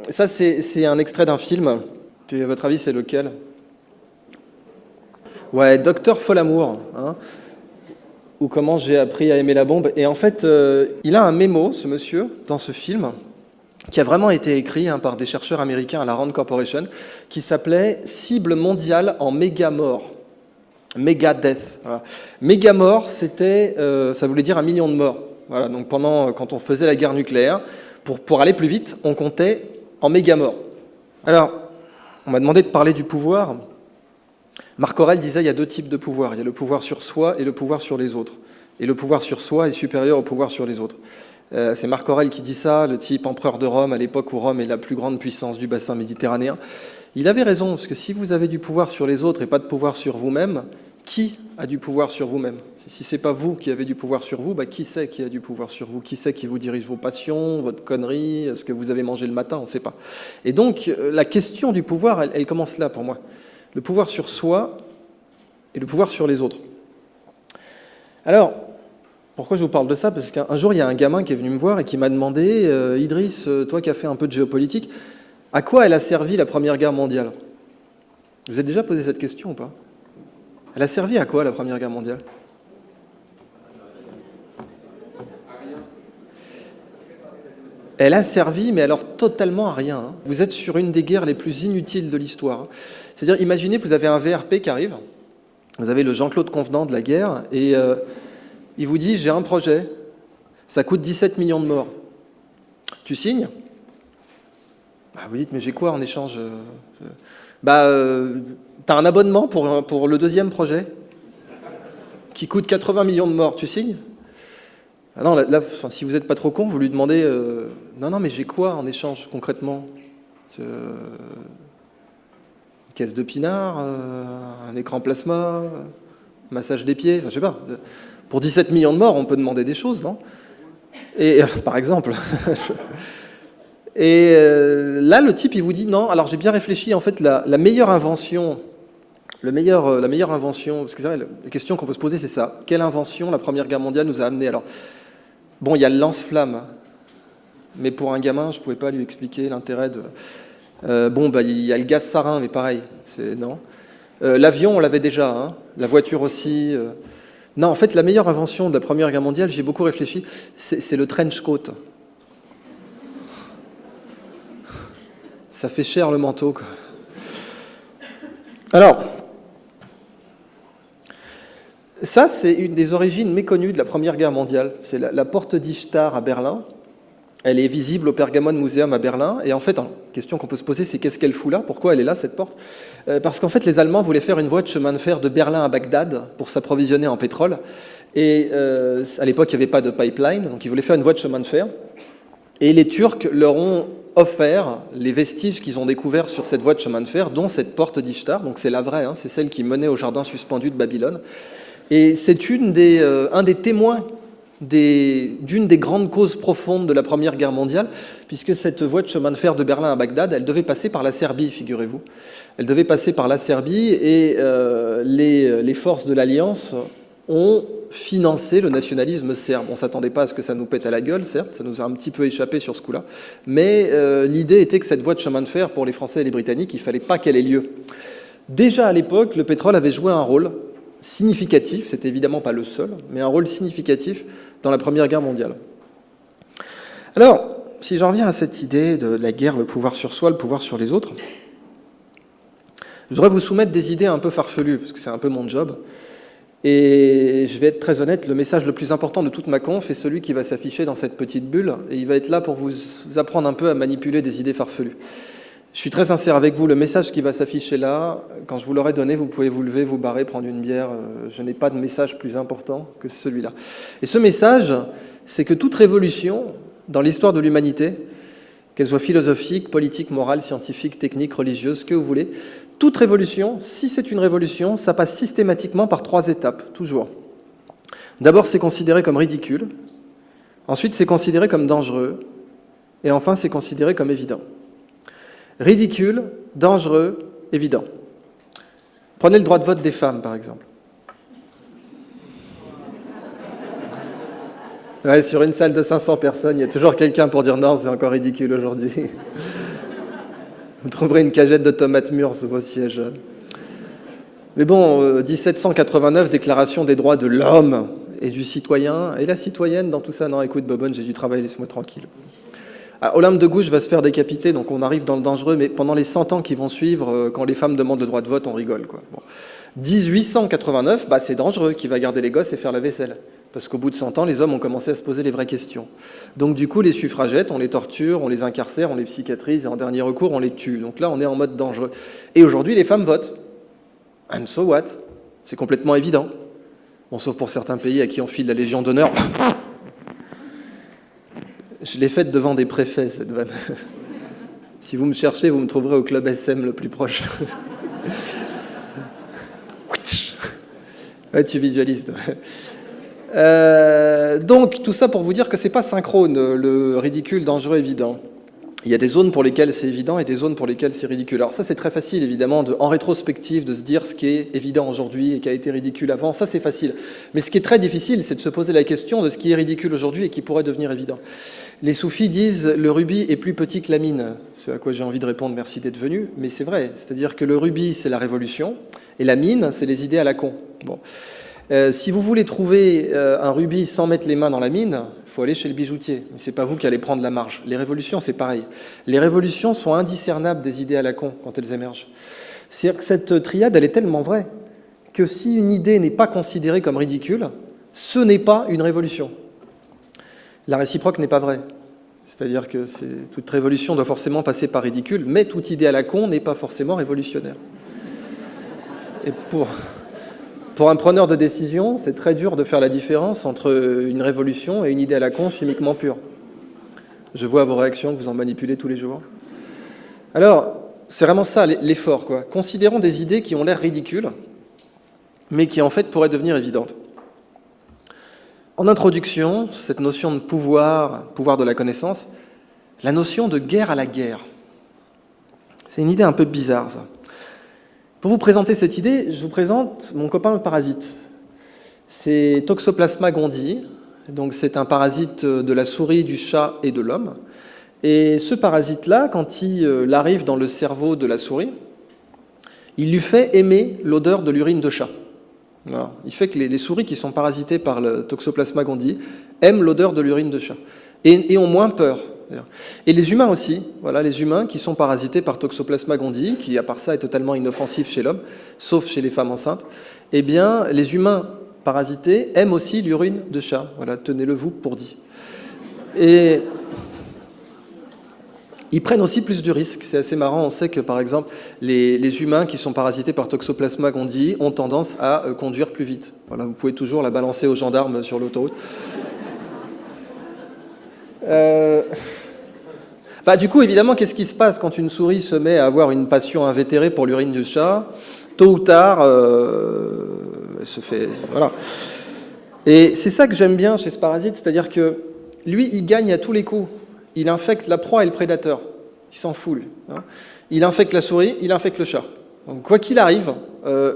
Ça, c'est un extrait d'un film. À votre avis, c'est lequel? Ouais, Docteur Folamour, hein, ou Comment j'ai appris à aimer la bombe. Et en fait, il a un mémo, ce monsieur, dans ce film, qui a vraiment été écrit par des chercheurs américains à la Rand Corporation, qui s'appelait Cible mondiale en méga mort. Méga death. Voilà. Méga mort, ça voulait dire 1 million de morts. Voilà, donc quand on faisait la guerre nucléaire, pour aller plus vite, on comptait en méga morts. Alors, on m'a demandé de parler du pouvoir. Marc Aurèle disait il y a 2 types de pouvoir. Il y a le pouvoir sur soi et le pouvoir sur les autres. Et le pouvoir sur soi est supérieur au pouvoir sur les autres. C'est Marc Aurèle qui dit ça, le type empereur de Rome, à l'époque où Rome est la plus grande puissance du bassin méditerranéen. Il avait raison, parce que si vous avez du pouvoir sur les autres et pas de pouvoir sur vous-même, qui a du pouvoir sur vous-même? Si ce n'est pas vous qui avez du pouvoir sur vous, qui c'est qui a du pouvoir sur vous? Qui c'est qui vous dirige vos passions, votre connerie, ce que vous avez mangé le matin? On ne sait pas. Et donc, la question du pouvoir, elle commence là pour moi. Le pouvoir sur soi et le pouvoir sur les autres. Alors, pourquoi je vous parle de ça? Parce qu'un jour, il y a un gamin qui est venu me voir et qui m'a demandé « Idriss, toi qui as fait un peu de géopolitique, à quoi elle a servi la Première Guerre mondiale ?» Vous avez déjà posé cette question ou pas? Elle a servi à quoi la Première Guerre mondiale? Elle a servi, mais alors totalement à rien. Hein. Vous êtes sur une des guerres les plus inutiles de l'histoire. Hein. C'est-à-dire, imaginez, vous avez un VRP qui arrive, vous avez le Jean-Claude Convenant de la guerre, et il vous dit « j'ai un projet, ça coûte 17 millions de morts. Tu signes ?» Vous dites « mais j'ai quoi en échange ?» T'as un abonnement pour le 2e projet qui coûte 80 millions de morts, tu signes? Non, là, si vous n'êtes pas trop con, vous lui demandez non, mais j'ai quoi en échange concrètement? Une caisse de pinard, un écran plasma, un massage des pieds, je sais pas. Pour 17 millions de morts, on peut demander des choses, non? Et par exemple. Et là, le type, il vous dit non. Alors j'ai bien réfléchi. En fait, la meilleure invention, la meilleure invention, parce que la question qu'on peut se poser, c'est ça. Quelle invention la Première Guerre mondiale nous a amené? Alors, bon, il y a le lance-flamme, mais pour un gamin, je ne pouvais pas lui expliquer l'intérêt de... il y a le gaz sarin, mais pareil, non. L'avion, on l'avait déjà, hein. La voiture aussi. Non, en fait, la meilleure invention de la Première Guerre mondiale, j'ai beaucoup réfléchi, c'est le trench coat. Ça fait cher le manteau, quoi. Alors, ça, c'est une des origines méconnues de la Première Guerre mondiale. C'est la porte d'Ishtar à Berlin. Elle est visible au Pergamon Museum à Berlin. Et en fait, la question qu'on peut se poser, c'est qu'est-ce qu'elle fout là? Pourquoi elle est là, cette porte? Parce qu'en fait, les Allemands voulaient faire une voie de chemin de fer de Berlin à Bagdad pour s'approvisionner en pétrole. Et à l'époque, il n'y avait pas de pipeline, donc ils voulaient faire une voie de chemin de fer. Et les Turcs leur ont offert les vestiges qu'ils ont découverts sur cette voie de chemin de fer, dont cette porte d'Ishtar. Donc c'est la vraie, hein, c'est celle qui menait au jardin suspendu de Babylone. Et c'est un des témoins d'une des grandes causes profondes de la Première Guerre mondiale, puisque cette voie de chemin de fer de Berlin à Bagdad, elle devait passer par la Serbie, figurez-vous. Elle devait passer par la Serbie, et les forces de l'Alliance ont financé le nationalisme serbe. On ne s'attendait pas à ce que ça nous pète à la gueule, certes, ça nous a un petit peu échappé sur ce coup-là, mais l'idée était que cette voie de chemin de fer, pour les Français et les Britanniques, il ne fallait pas qu'elle ait lieu. Déjà à l'époque, le pétrole avait joué un rôle significatif, c'est évidemment pas le seul, mais un rôle significatif dans la Première Guerre mondiale. Alors, si j'en reviens à cette idée de la guerre, le pouvoir sur soi, le pouvoir sur les autres, je voudrais vous soumettre des idées un peu farfelues, parce que c'est un peu mon job, et je vais être très honnête, le message le plus important de toute ma conf est celui qui va s'afficher dans cette petite bulle, et il va être là pour vous apprendre un peu à manipuler des idées farfelues. Je suis très sincère avec vous, le message qui va s'afficher là, quand je vous l'aurai donné, vous pouvez vous lever, vous barrer, prendre une bière. Je n'ai pas de message plus important que celui-là. Et ce message, c'est que toute révolution dans l'histoire de l'humanité, qu'elle soit philosophique, politique, morale, scientifique, technique, religieuse, ce que vous voulez, toute révolution, si c'est une révolution, ça passe systématiquement par 3 étapes, toujours. D'abord, c'est considéré comme ridicule. Ensuite, c'est considéré comme dangereux. Et enfin, c'est considéré comme évident. Ridicule, dangereux, évident. Prenez le droit de vote des femmes, par exemple. Ouais, sur une salle de 500 personnes, il y a toujours quelqu'un pour dire non, c'est encore ridicule aujourd'hui. Vous trouverez une cagette de tomates mûres sous vos sièges. Mais bon, 1789, Déclaration des droits de l'homme et du citoyen. Et la citoyenne dans tout ça? Non, écoute, Bobonne, j'ai du travail, laisse-moi tranquille. Alors, Olympe de Gouges va se faire décapiter, donc on arrive dans le dangereux, mais pendant les 100 ans qui vont suivre, quand les femmes demandent le droit de vote, on rigole, quoi. Bon. 1889, c'est dangereux, qui va garder les gosses et faire la vaisselle. Parce qu'au bout de 100 ans, les hommes ont commencé à se poser les vraies questions. Donc du coup, les suffragettes, on les torture, on les incarcère, on les psychiatrise, et en dernier recours, on les tue. Donc là, on est en mode dangereux. Et aujourd'hui, les femmes votent. And so what? C'est complètement évident. Bon, sauf pour certains pays à qui on file la Légion d'honneur. Je l'ai faite devant des préfets, cette vanne. Si vous me cherchez, vous me trouverez au club SM le plus proche. Ouais, tu visualises. Donc, tout ça pour vous dire que c'est pas synchrone, le ridicule, dangereux, évident. Il y a des zones pour lesquelles c'est évident et des zones pour lesquelles c'est ridicule. Alors ça, c'est très facile, évidemment, en rétrospective, de se dire ce qui est évident aujourd'hui et qui a été ridicule avant. Ça, c'est facile. Mais ce qui est très difficile, c'est de se poser la question de ce qui est ridicule aujourd'hui et qui pourrait devenir évident. Les soufis disent « le rubis est plus petit que la mine », ce à quoi j'ai envie de répondre « merci d'être venu », mais c'est vrai. C'est-à-dire que le rubis, c'est la révolution, et la mine, c'est les idées à la con. Bon. Si vous voulez trouver un rubis sans mettre les mains dans la mine, il faut aller chez le bijoutier. Mais ce n'est pas vous qui allez prendre la marge. Les révolutions, c'est pareil. Les révolutions sont indiscernables des idées à la con quand elles émergent. C'est-à-dire que cette triade, elle est tellement vraie que si une idée n'est pas considérée comme ridicule, ce n'est pas une révolution. La réciproque n'est pas vraie. C'est-à-dire que toute révolution doit forcément passer par ridicule, mais toute idée à la con n'est pas forcément révolutionnaire. Et pour un preneur de décision, c'est très dur de faire la différence entre une révolution et une idée à la con chimiquement pure. Je vois vos réactions, que vous en manipulez tous les jours. Alors, c'est vraiment ça l'effort, quoi. Considérons des idées qui ont l'air ridicules, mais qui en fait pourraient devenir évidentes. En introduction, cette notion de pouvoir de la connaissance, la notion de guerre à la guerre. C'est une idée un peu bizarre, ça. Pour vous présenter cette idée, je vous présente mon copain le parasite. C'est Toxoplasma gondii, donc c'est un parasite de la souris, du chat et de l'homme. Et ce parasite-là, quand il arrive dans le cerveau de la souris, il lui fait aimer l'odeur de l'urine de chat. Voilà. Il fait que les souris qui sont parasitées par le Toxoplasma gondii aiment l'odeur de l'urine de chat et ont moins peur. Et les humains aussi, voilà, les humains qui sont parasités par Toxoplasma gondii, qui à part ça est totalement inoffensif chez l'homme, sauf chez les femmes enceintes, eh bien les humains parasités aiment aussi l'urine de chat. Voilà, tenez-le vous pour dit. Et ils prennent aussi plus de risques. C'est assez marrant. On sait que, par exemple, les humains qui sont parasités par Toxoplasma gondii ont tendance à conduire plus vite. Voilà, vous pouvez toujours la balancer aux gendarmes sur l'autoroute. Du coup, évidemment, qu'est-ce qui se passe quand une souris se met à avoir une passion invétérée pour l'urine du chat? Tôt ou tard, elle se fait... Voilà. Et c'est ça que j'aime bien chez ce parasite, c'est-à-dire que lui, il gagne à tous les coups. Il infecte la proie et le prédateur. Il s'en fout, lui. Il infecte la souris, il infecte le chat. Donc, quoi qu'il arrive,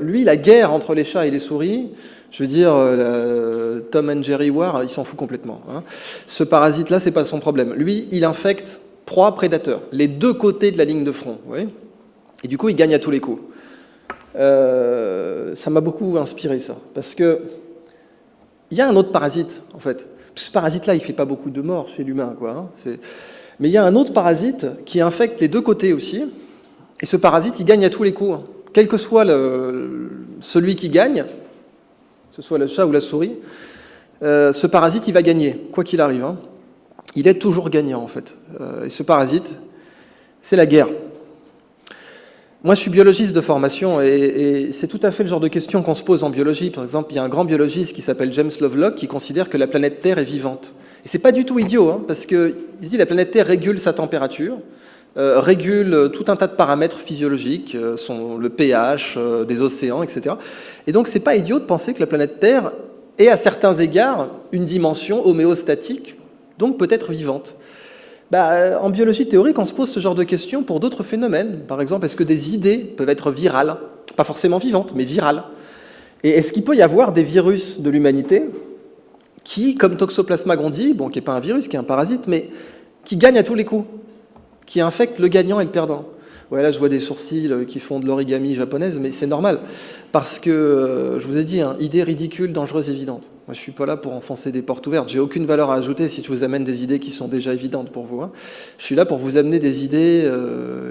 lui, la guerre entre les chats et les souris, je veux dire, Tom and Jerry War, il s'en fout complètement. Ce parasite-là, c'est pas son problème. Lui, il infecte proie, prédateur, les deux côtés de la ligne de front. Vous voyez, et du coup, il gagne à tous les coups. Ça m'a beaucoup inspiré, ça. Parce que il y a un autre parasite, en fait. Ce parasite-là, il ne fait pas beaucoup de morts chez l'humain, quoi. Mais il y a un autre parasite qui infecte les deux côtés aussi. Et ce parasite, il gagne à tous les coups. Quel que soit celui qui gagne, que ce soit le chat ou la souris, ce parasite, il va gagner, quoi qu'il arrive. Il est toujours gagnant, en fait. Et ce parasite, c'est la guerre. Moi, je suis biologiste de formation et c'est tout à fait le genre de question qu'on se pose en biologie. Par exemple, il y a un grand biologiste qui s'appelle James Lovelock qui considère que la planète Terre est vivante. Et c'est pas du tout idiot, parce qu'il se dit que la planète Terre régule sa température, régule tout un tas de paramètres physiologiques, le pH des océans, etc. Et donc, c'est pas idiot de penser que la planète Terre est à certains égards une dimension homéostatique, donc peut-être vivante. En biologie théorique, on se pose ce genre de questions pour d'autres phénomènes. Par exemple, est-ce que des idées peuvent être virales? Pas forcément vivantes, mais virales. Et est-ce qu'il peut y avoir des virus de l'humanité qui, comme Toxoplasma gondii, qui n'est pas un virus, qui est un parasite, mais qui gagne à tous les coups, qui infecte le gagnant et le perdant? Ouais, là, je vois des sourcils qui font de l'origami japonaise, mais c'est normal. Parce que, je vous ai dit, hein, idée ridicule, dangereuse, évidente. Moi, je suis pas là pour enfoncer des portes ouvertes. J'ai aucune valeur à ajouter si je vous amène des idées qui sont déjà évidentes pour vous. Hein. Je suis là pour vous amener des idées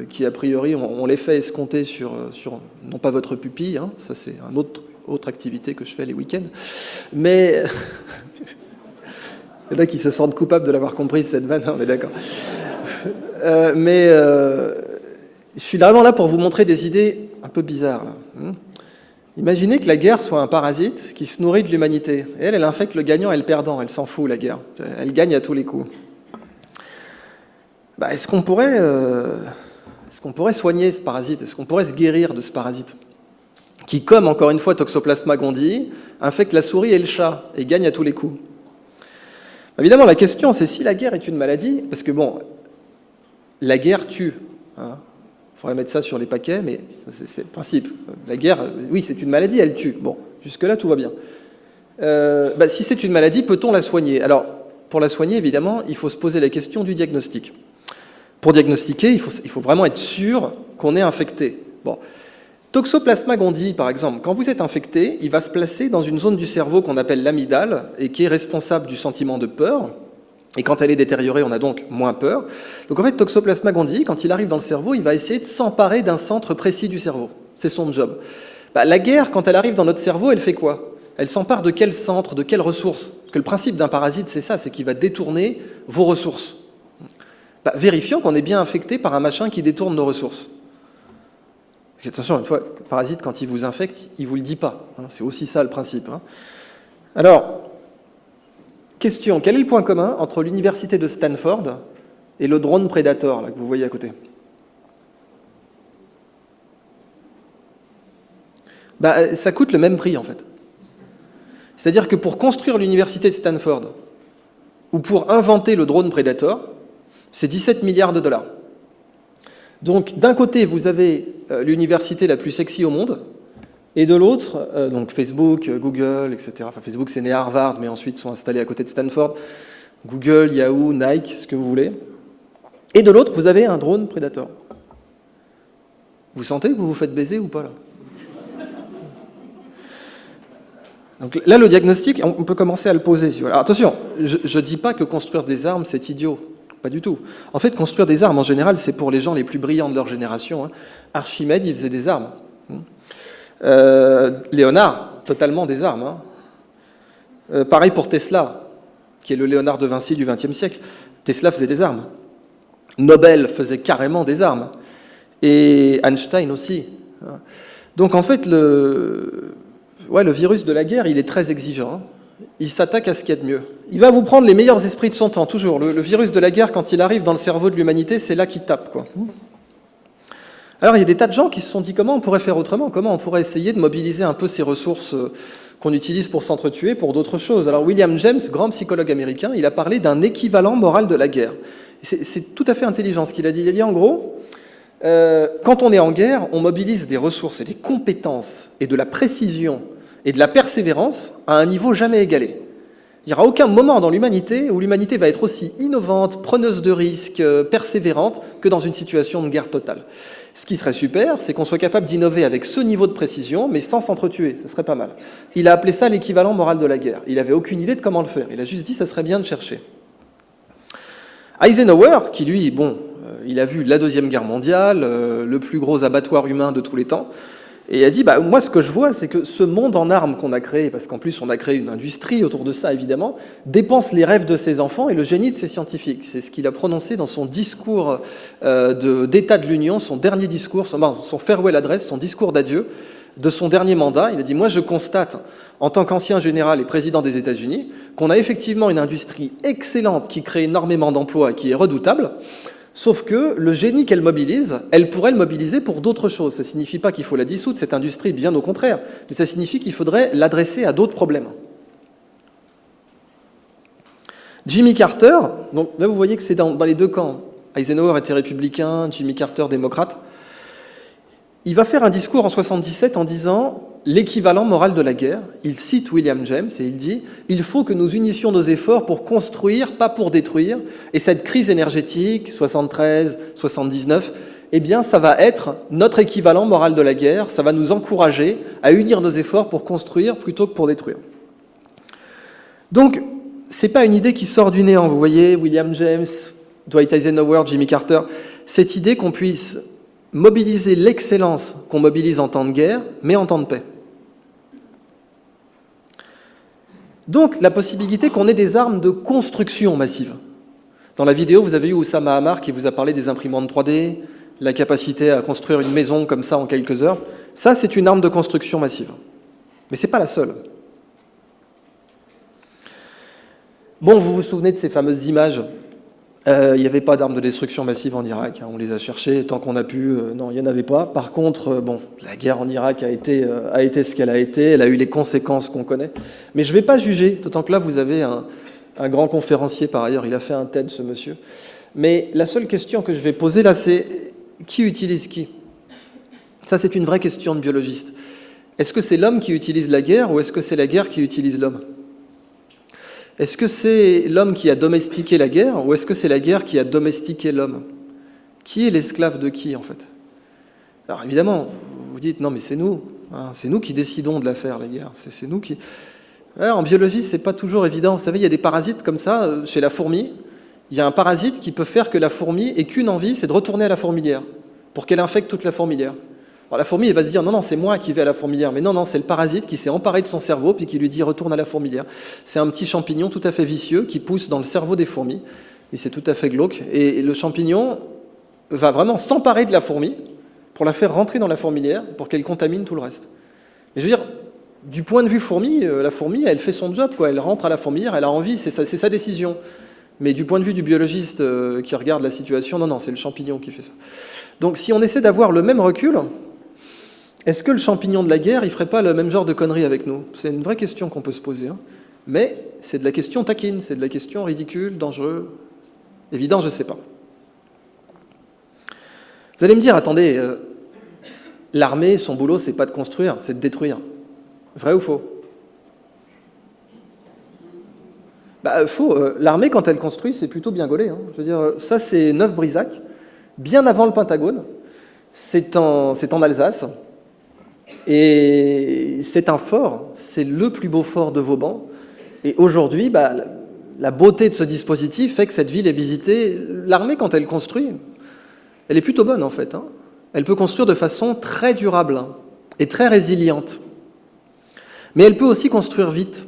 qui, a priori, on les fait escompter sur non pas votre pupille, hein, ça c'est une autre activité que je fais les week-ends, mais... Il y en a qui se sentent coupables de l'avoir compris, cette vanne, on est d'accord. Je suis vraiment là pour vous montrer des idées un peu bizarres. Là. Imaginez que la guerre soit un parasite qui se nourrit de l'humanité. Et elle infecte le gagnant et le perdant. Elle s'en fout, la guerre. Elle gagne à tous les coups. Bah, est-ce qu'on pourrait soigner ce parasite? Est-ce qu'on pourrait se guérir de ce parasite qui, comme encore une fois Toxoplasma gondii, infecte la souris et le chat et gagne à tous les coups? Évidemment, la question, c'est si la guerre est une maladie, parce que bon, la guerre tue. Hein. Il faudrait mettre ça sur les paquets, mais c'est le principe. La guerre, oui, c'est une maladie, elle tue. Bon, jusque-là, tout va bien. Si c'est une maladie, peut-on la soigner? Alors, pour la soigner, évidemment, il faut se poser la question du diagnostic. Pour diagnostiquer, il faut vraiment être sûr qu'on est infecté. Bon. Toxoplasma gondii, par exemple, quand vous êtes infecté, il va se placer dans une zone du cerveau qu'on appelle l'amygdale et qui est responsable du sentiment de peur. Et quand elle est détériorée, on a donc moins peur. Donc en fait, Toxoplasma gondii, quand il arrive dans le cerveau, il va essayer de s'emparer d'un centre précis du cerveau. C'est son job. La guerre, quand elle arrive dans notre cerveau, elle fait quoi? Elle s'empare de quel centre, de quelles ressources? Parce que le principe d'un parasite, c'est ça, c'est qu'il va détourner vos ressources. Vérifions qu'on est bien infecté par un machin qui détourne nos ressources. Attention, une fois, le parasite, quand il vous infecte, il ne vous le dit pas. Hein, c'est aussi ça le principe. Hein. Alors, question, quel est le point commun entre l'université de Stanford et le drone Predator là, que vous voyez à côté? Ça coûte le même prix, en fait. C'est-à-dire que pour construire l'université de Stanford, ou pour inventer le drone Predator, c'est 17 milliards de dollars. Donc, d'un côté, vous avez l'université la plus sexy au monde, et de l'autre, donc Facebook, Google, etc. Enfin, Facebook, c'est né à Harvard, mais ensuite sont installés à côté de Stanford. Google, Yahoo, Nike, ce que vous voulez. Et de l'autre, vous avez un drone Predator. Vous sentez que vous vous faites baiser ou pas, là? Donc là, le diagnostic, on peut commencer à le poser. Alors, attention, je ne dis pas que construire des armes, c'est idiot. Pas du tout. En fait, construire des armes, en général, c'est pour les gens les plus brillants de leur génération. Hein. Archimède, il faisait des armes. Léonard, totalement des armes. Hein. Pareil pour Tesla, qui est le Léonard de Vinci du XXe siècle. Tesla faisait des armes. Nobel faisait carrément des armes. Et Einstein aussi. Hein. Donc, en fait, le virus de la guerre, il est très exigeant. Hein. Il s'attaque à ce qu'il y a de mieux. Il va vous prendre les meilleurs esprits de son temps, toujours. Le virus de la guerre, quand il arrive dans le cerveau de l'humanité, c'est là qu'il tape, quoi. Alors, il y a des tas de gens qui se sont dit comment on pourrait faire autrement, comment on pourrait essayer de mobiliser un peu ces ressources qu'on utilise pour s'entretuer pour d'autres choses. Alors, William James, grand psychologue américain, il a parlé d'un équivalent moral de la guerre. C'est tout à fait intelligent ce qu'il a dit. Il a dit, en gros, quand on est en guerre, on mobilise des ressources et des compétences et de la précision et de la persévérance à un niveau jamais égalé. Il n'y aura aucun moment dans l'humanité où l'humanité va être aussi innovante, preneuse de risques, persévérante que dans une situation de guerre totale. Ce qui serait super, c'est qu'on soit capable d'innover avec ce niveau de précision, mais sans s'entretuer, ce serait pas mal. Il a appelé ça l'équivalent moral de la guerre. Il n'avait aucune idée de comment le faire. Il a juste dit que ça serait bien de chercher. Eisenhower, qui lui, il a vu la Deuxième Guerre mondiale, le plus gros abattoir humain de tous les temps, et il a dit, moi ce que je vois, c'est que ce monde en armes qu'on a créé, parce qu'en plus on a créé une industrie autour de ça évidemment, dépense les rêves de ses enfants et le génie de ses scientifiques. C'est ce qu'il a prononcé dans son discours d'État de l'Union, son dernier discours, son farewell address, son discours d'adieu de son dernier mandat. Il a dit, moi je constate, en tant qu'ancien général et président des États-Unis, qu'on a effectivement une industrie excellente qui crée énormément d'emplois et qui est redoutable, sauf que le génie qu'elle mobilise, elle pourrait le mobiliser pour d'autres choses. Ça ne signifie pas qu'il faut la dissoudre, cette industrie, bien au contraire, mais ça signifie qu'il faudrait l'adresser à d'autres problèmes. Jimmy Carter, donc là vous voyez que c'est dans les deux camps. Eisenhower était républicain, Jimmy Carter démocrate. Il va faire un discours en 1977 en disant l'équivalent moral de la guerre. Il cite William James et il dit « Il faut que nous unissions nos efforts pour construire, pas pour détruire. » Et cette crise énergétique, 73, 79, eh bien, ça va être notre équivalent moral de la guerre, ça va nous encourager à unir nos efforts pour construire plutôt que pour détruire. Donc, ce n'est pas une idée qui sort du néant, vous voyez, William James, Dwight Eisenhower, Jimmy Carter, cette idée qu'on puisse mobiliser l'excellence qu'on mobilise en temps de guerre, mais en temps de paix. Donc, la possibilité qu'on ait des armes de construction massive. Dans la vidéo, vous avez eu Oussama Ammar qui vous a parlé des imprimantes 3D, la capacité à construire une maison comme ça en quelques heures. Ça, c'est une arme de construction massive. Mais ce n'est pas la seule. Bon, vous vous souvenez de ces fameuses images. Il n'y avait pas d'armes de destruction massive en Irak. On les a cherchées tant qu'on a pu. Non, il n'y en avait pas. Par contre, bon, la guerre en Irak a été ce qu'elle a été. Elle a eu les conséquences qu'on connaît. Mais je ne vais pas juger, d'autant que là, vous avez un grand conférencier, par ailleurs. Il a fait un TED, ce monsieur. Mais la seule question que je vais poser là, c'est qui utilise qui? Ça, c'est une vraie question de biologiste. Est-ce que c'est l'homme qui utilise la guerre ou est-ce que c'est la guerre qui utilise l'homme? Est-ce que c'est l'homme qui a domestiqué la guerre ou est-ce que c'est la guerre qui a domestiqué l'homme? Qui est l'esclave de qui, en fait? Alors évidemment, vous dites, non mais c'est nous, hein, c'est nous qui décidons de la faire, la guerre, c'est nous qui... Alors, en biologie, c'est pas toujours évident. Vous savez, il y a des parasites comme ça, chez la fourmi, il y a un parasite qui peut faire que la fourmi ait qu'une envie, c'est de retourner à la fourmilière, pour qu'elle infecte toute la fourmilière. Alors la fourmi, elle va se dire, non, c'est moi qui vais à la fourmilière. Mais non, c'est le parasite qui s'est emparé de son cerveau, puis qui lui dit, retourne à la fourmilière. C'est un petit champignon tout à fait vicieux qui pousse dans le cerveau des fourmis, et c'est tout à fait glauque. Et le champignon va vraiment s'emparer de la fourmi pour la faire rentrer dans la fourmilière, pour qu'elle contamine tout le reste. Et je veux dire, du point de vue fourmi, la fourmi, elle fait son job, quoi. Elle rentre à la fourmilière, elle a envie, c'est sa décision. Mais du point de vue du biologiste qui regarde la situation, non, c'est le champignon qui fait ça. Donc si on essaie d'avoir le même recul, est-ce que le champignon de la guerre, il ne ferait pas le même genre de conneries avec nous? C'est une vraie question qu'on peut se poser. Hein. Mais c'est de la question taquine, c'est de la question ridicule, dangereuse. Évident, je ne sais pas. Vous allez me dire, attendez, l'armée, son boulot, c'est pas de construire, c'est de détruire. Vrai ou faux? Faux. L'armée, quand elle construit, c'est plutôt bien gaulé. Hein. Je veux dire, ça, c'est Neuf-Brisac, bien avant le Pentagone. C'est en Alsace. Et c'est un fort, c'est le plus beau fort de Vauban. Et aujourd'hui, la beauté de ce dispositif fait que cette ville est visitée. L'armée, quand elle construit, elle est plutôt bonne en fait. Hein. Elle peut construire de façon très durable et très résiliente. Mais elle peut aussi construire vite.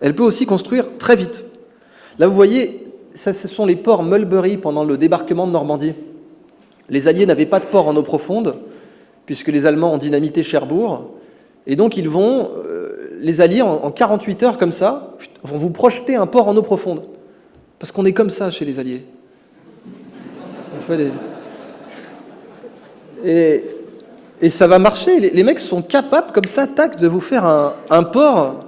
Elle peut aussi construire très vite. Là, vous voyez, ça, ce sont les ports Mulberry pendant le débarquement de Normandie. Les Alliés n'avaient pas de port en eau profonde, puisque les Allemands ont dynamité Cherbourg. Et donc, ils vont, les Alliés, en 48 heures, comme ça, vont vous projeter un port en eau profonde. Parce qu'on est comme ça chez les Alliés. On fait et ça va marcher. Les mecs sont capables, comme ça, tac, de vous faire un port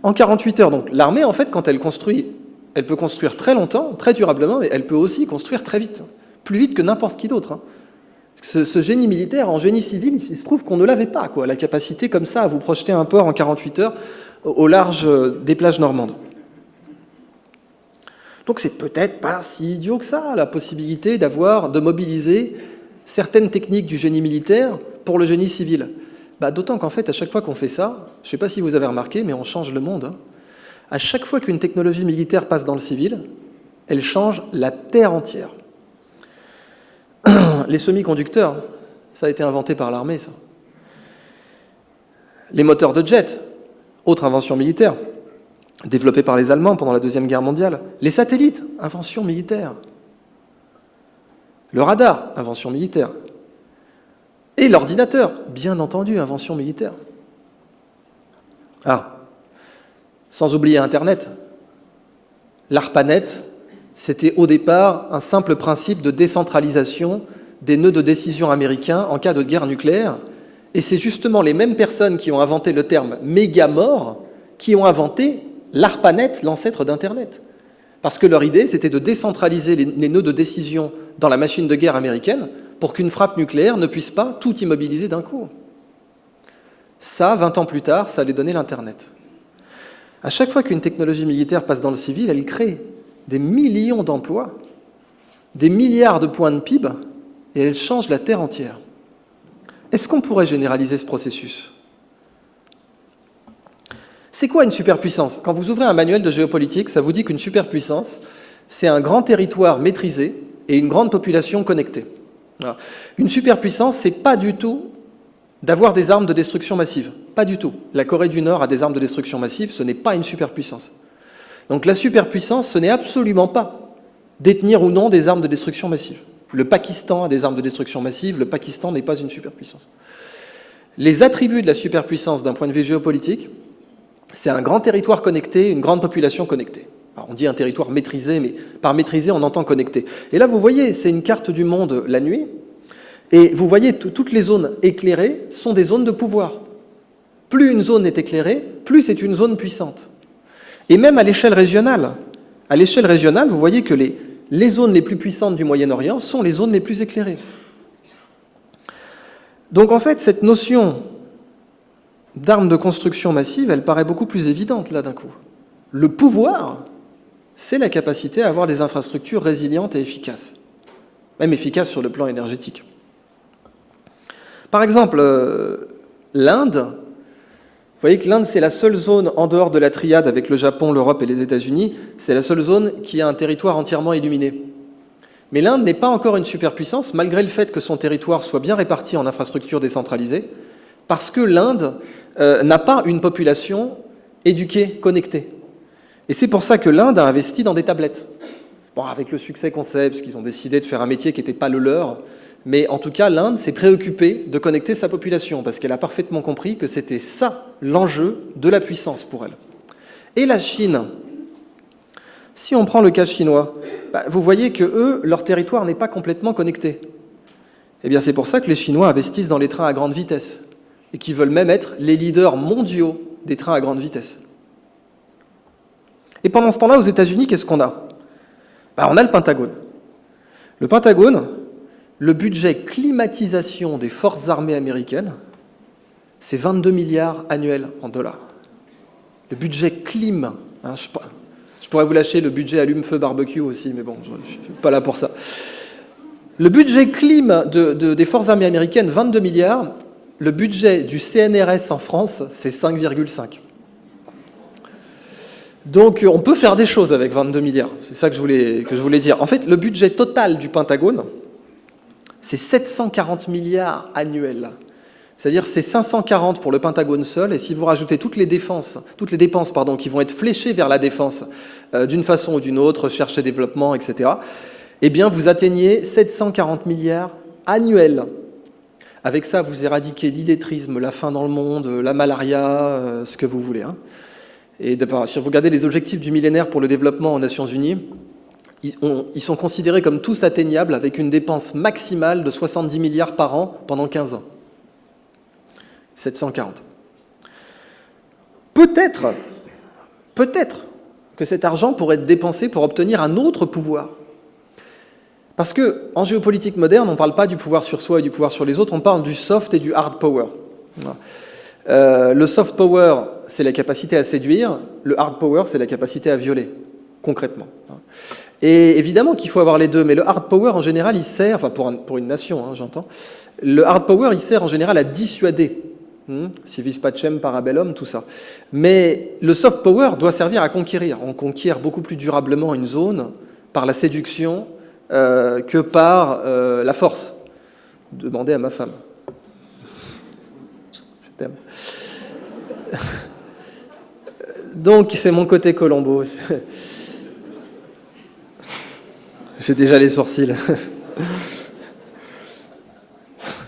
en 48 heures. Donc, l'armée, en fait, quand elle construit, elle peut construire très longtemps, très durablement, mais elle peut aussi construire très vite. Plus vite que n'importe qui d'autre. Hein. Ce génie militaire, en génie civil, il se trouve qu'on ne l'avait pas, quoi, la capacité comme ça à vous projeter un port en 48 heures au large des plages normandes. Donc c'est peut-être pas si idiot que ça, la possibilité de mobiliser certaines techniques du génie militaire pour le génie civil. D'autant qu'en fait, à chaque fois qu'on fait ça, je ne sais pas si vous avez remarqué, mais on change le monde. Hein. À chaque fois qu'une technologie militaire passe dans le civil, elle change la Terre entière. Les semi-conducteurs, ça a été inventé par l'armée, ça. Les moteurs de jet, autre invention militaire, développée par les Allemands pendant la Deuxième Guerre mondiale. Les satellites, invention militaire. Le radar, invention militaire. Et l'ordinateur, bien entendu, invention militaire. Sans oublier Internet. L'ARPANET, c'était au départ un simple principe de décentralisation des nœuds de décision américains en cas de guerre nucléaire. Et c'est justement les mêmes personnes qui ont inventé le terme « méga-mort » qui ont inventé l'ARPANET, l'ancêtre d'Internet. Parce que leur idée, c'était de décentraliser les nœuds de décision dans la machine de guerre américaine pour qu'une frappe nucléaire ne puisse pas tout immobiliser d'un coup. Ça, 20 ans plus tard, ça allait donner l'Internet. À chaque fois qu'une technologie militaire passe dans le civil, elle crée des millions d'emplois, des milliards de points de PIB, et elle change la Terre entière. Est-ce qu'on pourrait généraliser ce processus ? C'est quoi une superpuissance ? Quand vous ouvrez un manuel de géopolitique, ça vous dit qu'une superpuissance, c'est un grand territoire maîtrisé et une grande population connectée. Alors, une superpuissance, c'est pas du tout d'avoir des armes de destruction massive. Pas du tout. La Corée du Nord a des armes de destruction massive, ce n'est pas une superpuissance. Donc la superpuissance, ce n'est absolument pas détenir ou non des armes de destruction massive. Le Pakistan a des armes de destruction massive, le Pakistan n'est pas une superpuissance. Les attributs de la superpuissance d'un point de vue géopolitique, c'est un grand territoire connecté, une grande population connectée. Alors on dit un territoire maîtrisé, mais par maîtrisé, on entend connecté. Et là, vous voyez, c'est une carte du monde la nuit, et vous voyez, toutes les zones éclairées sont des zones de pouvoir. Plus une zone est éclairée, plus c'est une zone puissante. Et même à l'échelle régionale, vous voyez que les zones les plus puissantes du Moyen-Orient sont les zones les plus éclairées. Donc en fait, cette notion d'armes de construction massive, elle paraît beaucoup plus évidente là d'un coup. Le pouvoir, c'est la capacité à avoir des infrastructures résilientes et efficaces, même efficaces sur le plan énergétique. Par exemple, l'Inde, vous voyez que l'Inde, c'est la seule zone en dehors de la triade avec le Japon, l'Europe et les États-Unis, c'est la seule zone qui a un territoire entièrement illuminé. Mais l'Inde n'est pas encore une superpuissance, malgré le fait que son territoire soit bien réparti en infrastructures décentralisées, parce que l'Inde n'a pas une population éduquée, connectée. Et c'est pour ça que l'Inde a investi dans des tablettes. Bon, avec le succès qu'on sait, parce qu'ils ont décidé de faire un métier qui n'était pas le leur, mais en tout cas, l'Inde s'est préoccupée de connecter sa population, parce qu'elle a parfaitement compris que c'était ça l'enjeu de la puissance pour elle. Et la Chine, si on prend le cas chinois, vous voyez que eux, leur territoire n'est pas complètement connecté. Eh bien, c'est pour ça que les Chinois investissent dans les trains à grande vitesse, et qui veulent même être les leaders mondiaux des trains à grande vitesse. Et pendant ce temps-là, aux États-Unis, qu'est-ce qu'on a ? On a le Pentagone. Le Pentagone, le budget climatisation des forces armées américaines, c'est 22 milliards annuels en dollars. Le budget clim, je pourrais vous lâcher le budget allume-feu barbecue aussi, mais bon, je ne suis pas là pour ça. Le budget clim des forces armées américaines, 22 milliards. Le budget du CNRS en France, c'est 5,5. Donc on peut faire des choses avec 22 milliards, c'est ça que je voulais dire. En fait, le budget total du Pentagone, c'est 740 milliards annuels. C'est-à-dire c'est 540 pour le Pentagone seul, et si vous rajoutez toutes les dépenses qui vont être fléchées vers la défense d'une façon ou d'une autre, recherche et développement, etc., eh bien vous atteignez 740 milliards annuels. Avec ça, vous éradiquez l'illettrisme, la faim dans le monde, la malaria, ce que vous voulez. Et si vous regardez les objectifs du millénaire pour le développement aux Nations Unies, ils sont considérés comme tous atteignables avec une dépense maximale de 70 milliards par an pendant 15 ans. 740. Peut-être que cet argent pourrait être dépensé pour obtenir un autre pouvoir. Parce qu'en géopolitique moderne, on ne parle pas du pouvoir sur soi et du pouvoir sur les autres, on parle du soft et du hard power. Le soft power, c'est la capacité à séduire, le hard power, c'est la capacité à violer, concrètement. Et évidemment qu'il faut avoir les deux, mais le hard power, en général, il sert, enfin pour une nation, j'entends, le hard power, il sert en général à dissuader. Civis pacem, parabellum, tout ça. Mais le soft power doit servir à conquérir. On conquiert beaucoup plus durablement une zone par la séduction que par la force. Demandez à ma femme. Je t'aime. Donc, c'est mon côté Colombo. J'ai déjà les sourcils.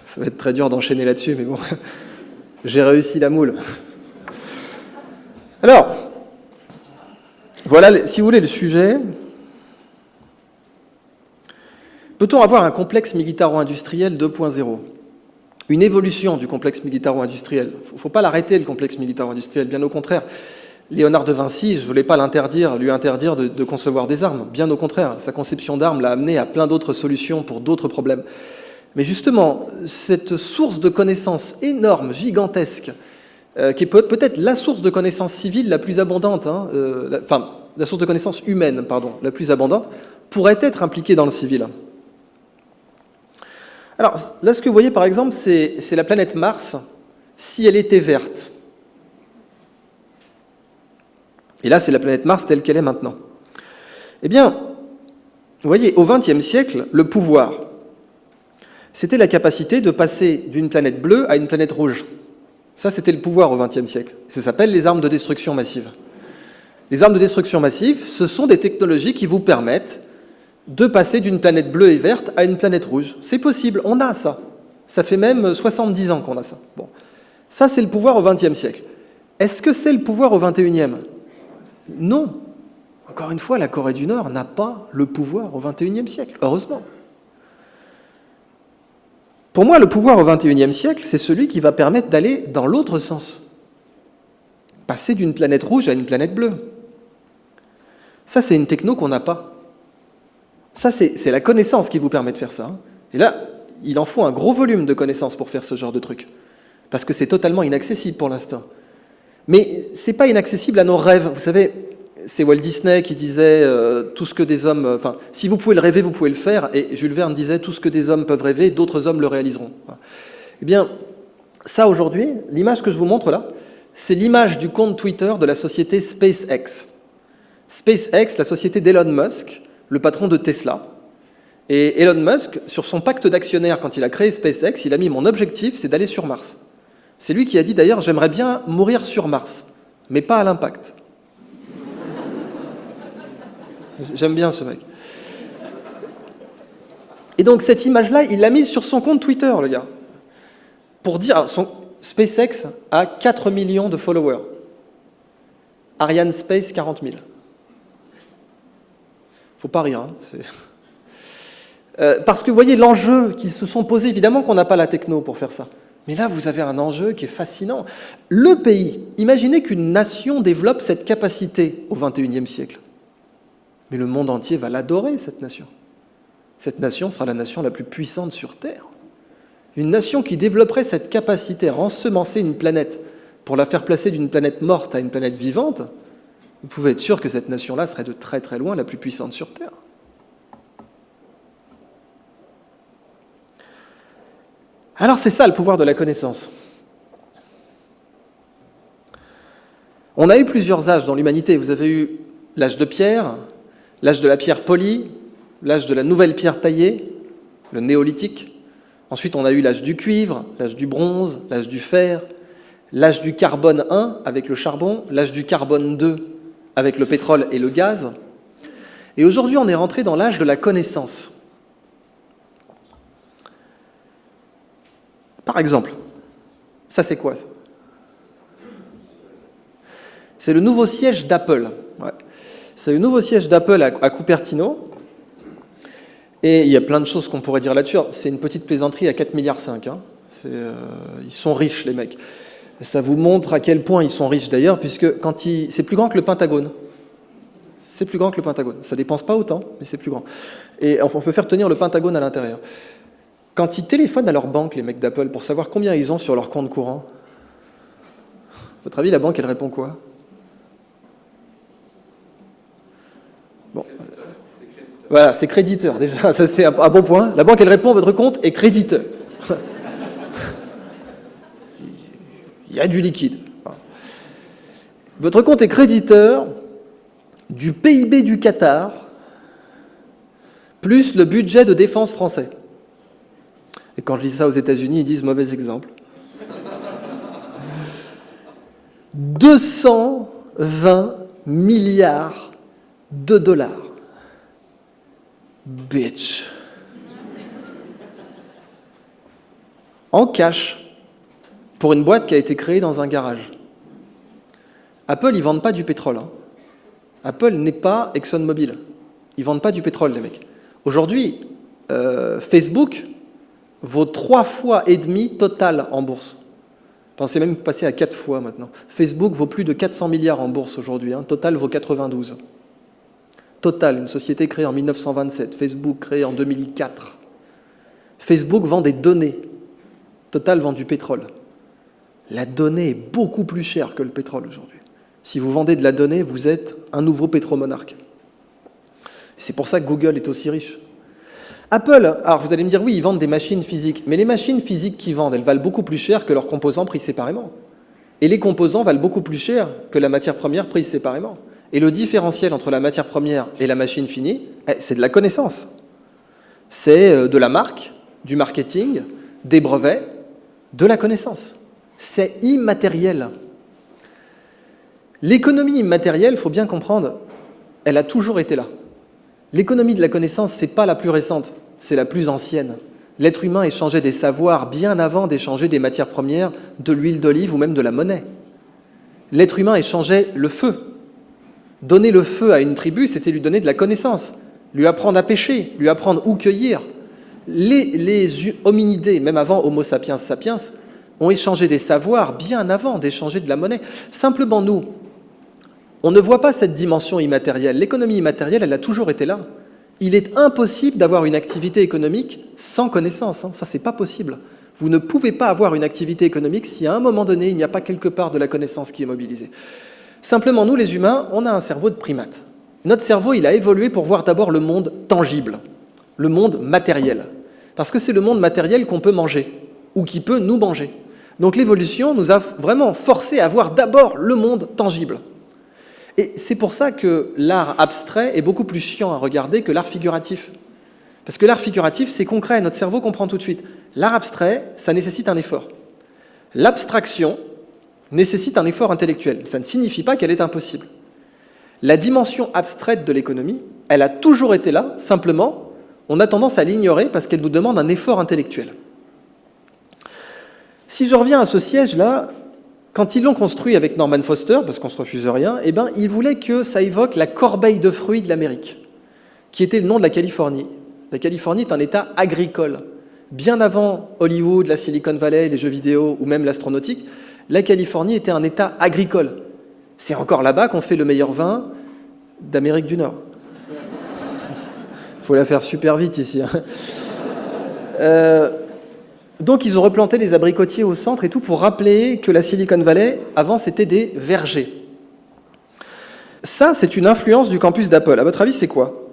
Ça va être très dur d'enchaîner là-dessus, mais bon, j'ai réussi la moule. Alors, voilà, si vous voulez, le sujet. Peut-on avoir un complexe militaro-industriel 2.0 ? Une évolution du complexe militaro-industriel. Il ne faut pas l'arrêter, le complexe militaro-industriel, bien au contraire. Léonard de Vinci, je ne voulais pas lui interdire de concevoir des armes. Bien au contraire, sa conception d'armes l'a amené à plein d'autres solutions pour d'autres problèmes. Mais justement, cette source de connaissances énorme, gigantesque, qui est peut-être la source de connaissances civiles la plus abondante, la source de connaissances humaines, la plus abondante, pourrait être impliquée dans le civil. Alors là, ce que vous voyez par exemple, c'est la planète Mars si elle était verte. Et là, c'est la planète Mars telle qu'elle est maintenant. Eh bien, vous voyez, au XXe siècle, le pouvoir, c'était la capacité de passer d'une planète bleue à une planète rouge. Ça, c'était le pouvoir au XXe siècle. Ça s'appelle les armes de destruction massive. Les armes de destruction massive, ce sont des technologies qui vous permettent de passer d'une planète bleue et verte à une planète rouge. C'est possible, on a ça. Ça fait même 70 ans qu'on a ça. Bon. Ça, c'est le pouvoir au XXe siècle. Est-ce que c'est le pouvoir au XXIe ? Non. Encore une fois, la Corée du Nord n'a pas le pouvoir au XXIe siècle, heureusement. Pour moi, le pouvoir au XXIe siècle, c'est celui qui va permettre d'aller dans l'autre sens. Passer d'une planète rouge à une planète bleue. Ça, c'est une techno qu'on n'a pas. Ça, c'est la connaissance qui vous permet de faire ça. Et là, il en faut un gros volume de connaissances pour faire ce genre de truc. Parce que c'est totalement inaccessible pour l'instant. Mais ce n'est pas inaccessible à nos rêves. Vous savez, c'est Walt Disney qui disait tout ce que des hommes... Enfin, si vous pouvez le rêver, vous pouvez le faire. Et Jules Verne disait tout ce que des hommes peuvent rêver, d'autres hommes le réaliseront. Eh bien, ça aujourd'hui, l'image que je vous montre là, c'est l'image du compte Twitter de la société SpaceX. SpaceX, la société d'Elon Musk, le patron de Tesla. Et Elon Musk, sur son pacte d'actionnaires, quand il a créé SpaceX, il a mis « Mon objectif, c'est d'aller sur Mars ». C'est lui qui a dit d'ailleurs « J'aimerais bien mourir sur Mars, mais pas à l'impact ». J'aime bien ce mec. Et donc cette image-là, il l'a mise sur son compte Twitter, le gars. Pour dire, SpaceX a 4 millions de followers. Ariane Space, 40 000. Faut pas rire. Parce que vous voyez l'enjeu qu'ils se sont posés, évidemment qu'on n'a pas la techno pour faire ça. Mais là, vous avez un enjeu qui est fascinant. Le pays, imaginez qu'une nation développe cette capacité au XXIe siècle. Mais le monde entier va l'adorer, cette nation. Cette nation sera la nation la plus puissante sur Terre. Une nation qui développerait cette capacité à ensemencer une planète pour la faire placer d'une planète morte à une planète vivante, vous pouvez être sûr que cette nation-là serait de très très loin la plus puissante sur Terre. Alors c'est ça le pouvoir de la connaissance. On a eu plusieurs âges dans l'humanité. Vous avez eu l'âge de pierre, l'âge de la pierre polie, l'âge de la nouvelle pierre taillée, le néolithique. Ensuite, on a eu l'âge du cuivre, l'âge du bronze, l'âge du fer, l'âge du carbone 1 avec le charbon, l'âge du carbone 2 avec le pétrole et le gaz. Et aujourd'hui, on est rentré dans l'âge de la connaissance. Par exemple, ça c'est quoi ça ? C'est le nouveau siège d'Apple. Ouais. C'est le nouveau siège d'Apple à Cupertino. Et il y a plein de choses qu'on pourrait dire là-dessus. C'est une petite plaisanterie à 4,5 milliards. Hein. Ils sont riches, les mecs. Ça vous montre à quel point ils sont riches, d'ailleurs, puisque c'est plus grand que le Pentagone. C'est plus grand que le Pentagone. Ça ne dépense pas autant, mais c'est plus grand. Et on peut faire tenir le Pentagone à l'intérieur. Quand ils téléphonent à leur banque, les mecs d'Apple, pour savoir combien ils ont sur leur compte courant, à votre avis, la banque, elle répond quoi ? Bon. Voilà, c'est créditeur, déjà, ça c'est un bon point. La banque, elle répond, votre compte est créditeur. Il y a du liquide. Votre compte est créditeur du PIB du Qatar, plus le budget de défense français. Et quand je dis ça aux États-Unis, ils disent mauvais exemple. 220 milliards de dollars. Bitch. En cash, pour une boîte qui a été créée dans un garage. Apple, ils ne vendent pas du pétrole. Hein. Apple n'est pas ExxonMobil. Ils ne vendent pas du pétrole, les mecs. Aujourd'hui, Facebook vaut 3 fois et demi Total en bourse. Enfin, c'est même passé à 4 fois maintenant. Facebook vaut plus de 400 milliards en bourse aujourd'hui. Hein. Total vaut 92. Total, une société créée en 1927. Facebook créé en 2004. Facebook vend des données. Total vend du pétrole. La donnée est beaucoup plus chère que le pétrole aujourd'hui. Si vous vendez de la donnée, vous êtes un nouveau pétromonarque. C'est pour ça que Google est aussi riche. Apple, alors vous allez me dire, oui, ils vendent des machines physiques, mais les machines physiques qu'ils vendent, elles valent beaucoup plus cher que leurs composants pris séparément. Et les composants valent beaucoup plus cher que la matière première prise séparément. Et le différentiel entre la matière première et la machine finie, c'est de la connaissance. C'est de la marque, du marketing, des brevets, de la connaissance. C'est immatériel. L'économie immatérielle, il faut bien comprendre, elle a toujours été là. L'économie de la connaissance, ce n'est pas la plus récente, c'est la plus ancienne. L'être humain échangeait des savoirs bien avant d'échanger des matières premières, de l'huile d'olive ou même de la monnaie. L'être humain échangeait le feu. Donner le feu à une tribu, c'était lui donner de la connaissance, lui apprendre à pêcher, lui apprendre où cueillir. Les hominidés, même avant Homo sapiens sapiens, ont échangé des savoirs bien avant d'échanger de la monnaie. Simplement, nous, on ne voit pas cette dimension immatérielle. L'économie immatérielle, elle a toujours été là. Il est impossible d'avoir une activité économique sans connaissance. Ça, c'est pas possible. Vous ne pouvez pas avoir une activité économique si à un moment donné, il n'y a pas quelque part de la connaissance qui est mobilisée. Simplement, nous, les humains, on a un cerveau de primate. Notre cerveau, il a évolué pour voir d'abord le monde tangible, le monde matériel. Parce que c'est le monde matériel qu'on peut manger, ou qui peut nous manger. Donc l'évolution nous a vraiment forcé à voir d'abord le monde tangible. Et c'est pour ça que l'art abstrait est beaucoup plus chiant à regarder que l'art figuratif. Parce que l'art figuratif, c'est concret, notre cerveau comprend tout de suite. L'art abstrait, ça nécessite un effort. L'abstraction nécessite un effort intellectuel. Ça ne signifie pas qu'elle est impossible. La dimension abstraite de l'économie, elle a toujours été là, simplement, on a tendance à l'ignorer parce qu'elle nous demande un effort intellectuel. Si je reviens à ce siège-là, quand ils l'ont construit avec Norman Foster, parce qu'on ne se refuse rien, eh ben, ils voulaient que ça évoque la corbeille de fruits de l'Amérique, qui était le nom de la Californie. La Californie est un État agricole. Bien avant Hollywood, la Silicon Valley, les jeux vidéo ou même l'astronautique, la Californie était un État agricole. C'est encore là-bas qu'on fait le meilleur vin d'Amérique du Nord. Il faut la faire super vite ici. Donc ils ont replanté les abricotiers au centre et tout pour rappeler que la Silicon Valley, avant, c'était des vergers. Ça, c'est une influence du campus d'Apple. À votre avis, c'est quoi ?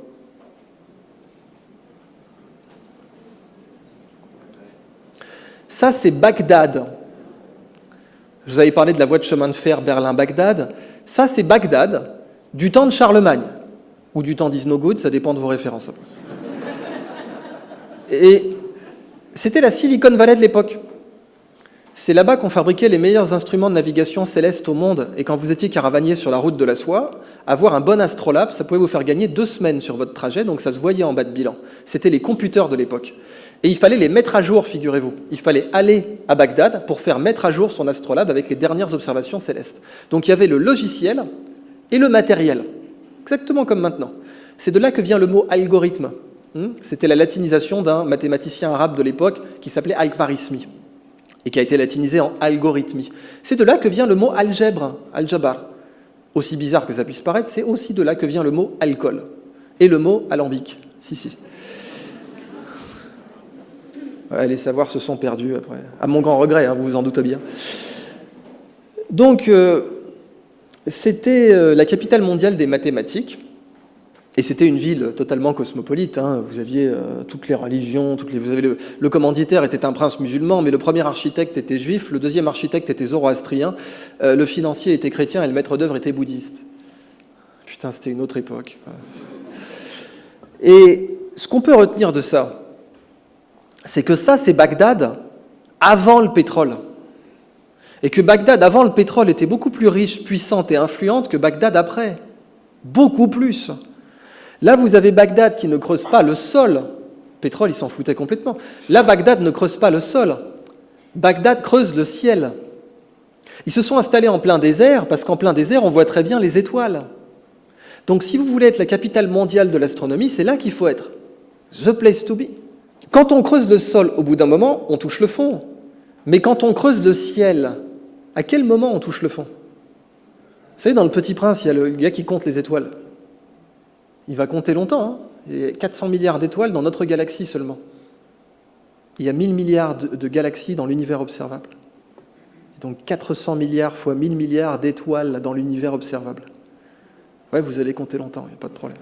Ça, c'est Bagdad. Je vous avais parlé de la voie de chemin de fer Berlin-Bagdad. Ça, c'est Bagdad, du temps de Charlemagne, ou du temps d'Isnogoud, ça dépend de vos références. Et c'était la Silicon Valley de l'époque. C'est là-bas qu'on fabriquait les meilleurs instruments de navigation céleste au monde. Et quand vous étiez caravanier sur la route de la soie, avoir un bon astrolabe, ça pouvait vous faire gagner 2 semaines sur votre trajet, donc ça se voyait en bas de bilan. C'était les computers de l'époque. Et il fallait les mettre à jour, figurez-vous. Il fallait aller à Bagdad pour faire mettre à jour son astrolabe avec les dernières observations célestes. Donc il y avait le logiciel et le matériel, exactement comme maintenant. C'est de là que vient le mot algorithme. C'était la latinisation d'un mathématicien arabe de l'époque qui s'appelait Al-Khwarizmi et qui a été latinisé en algorithmie. C'est de là que vient le mot algèbre, al-jabar. Aussi bizarre que ça puisse paraître, c'est aussi de là que vient le mot alcool et le mot alambic. Si. Ouais, les savoirs se sont perdus après. À mon grand regret, vous vous en doutez bien. Donc, c'était la capitale mondiale des mathématiques. Et c'était une ville totalement cosmopolite. Vous aviez toutes les religions, vous avez le commanditaire était un prince musulman, mais le premier architecte était juif, le deuxième architecte était zoroastrien, le financier était chrétien et le maître d'œuvre était bouddhiste. Putain, c'était une autre époque. Et ce qu'on peut retenir de ça, c'est que ça, c'est Bagdad avant le pétrole. Et que Bagdad avant le pétrole était beaucoup plus riche, puissante et influente que Bagdad après. Beaucoup plus. Là, vous avez Bagdad qui ne creuse pas le sol. Pétrole, il s'en foutait complètement. Là, Bagdad ne creuse pas le sol. Bagdad creuse le ciel. Ils se sont installés en plein désert, parce qu'en plein désert, on voit très bien les étoiles. Donc, si vous voulez être la capitale mondiale de l'astronomie, c'est là qu'il faut être. The place to be. Quand on creuse le sol, au bout d'un moment, on touche le fond. Mais quand on creuse le ciel, à quel moment on touche le fond ? Vous savez, dans Le Petit Prince, il y a le gars qui compte les étoiles. Il va compter longtemps. Il y a 400 milliards d'étoiles dans notre galaxie seulement. Il y a 1000 milliards de galaxies dans l'univers observable. Donc 400 milliards fois 1000 milliards d'étoiles dans l'univers observable. Ouais, vous allez compter longtemps, il n'y a pas de problème.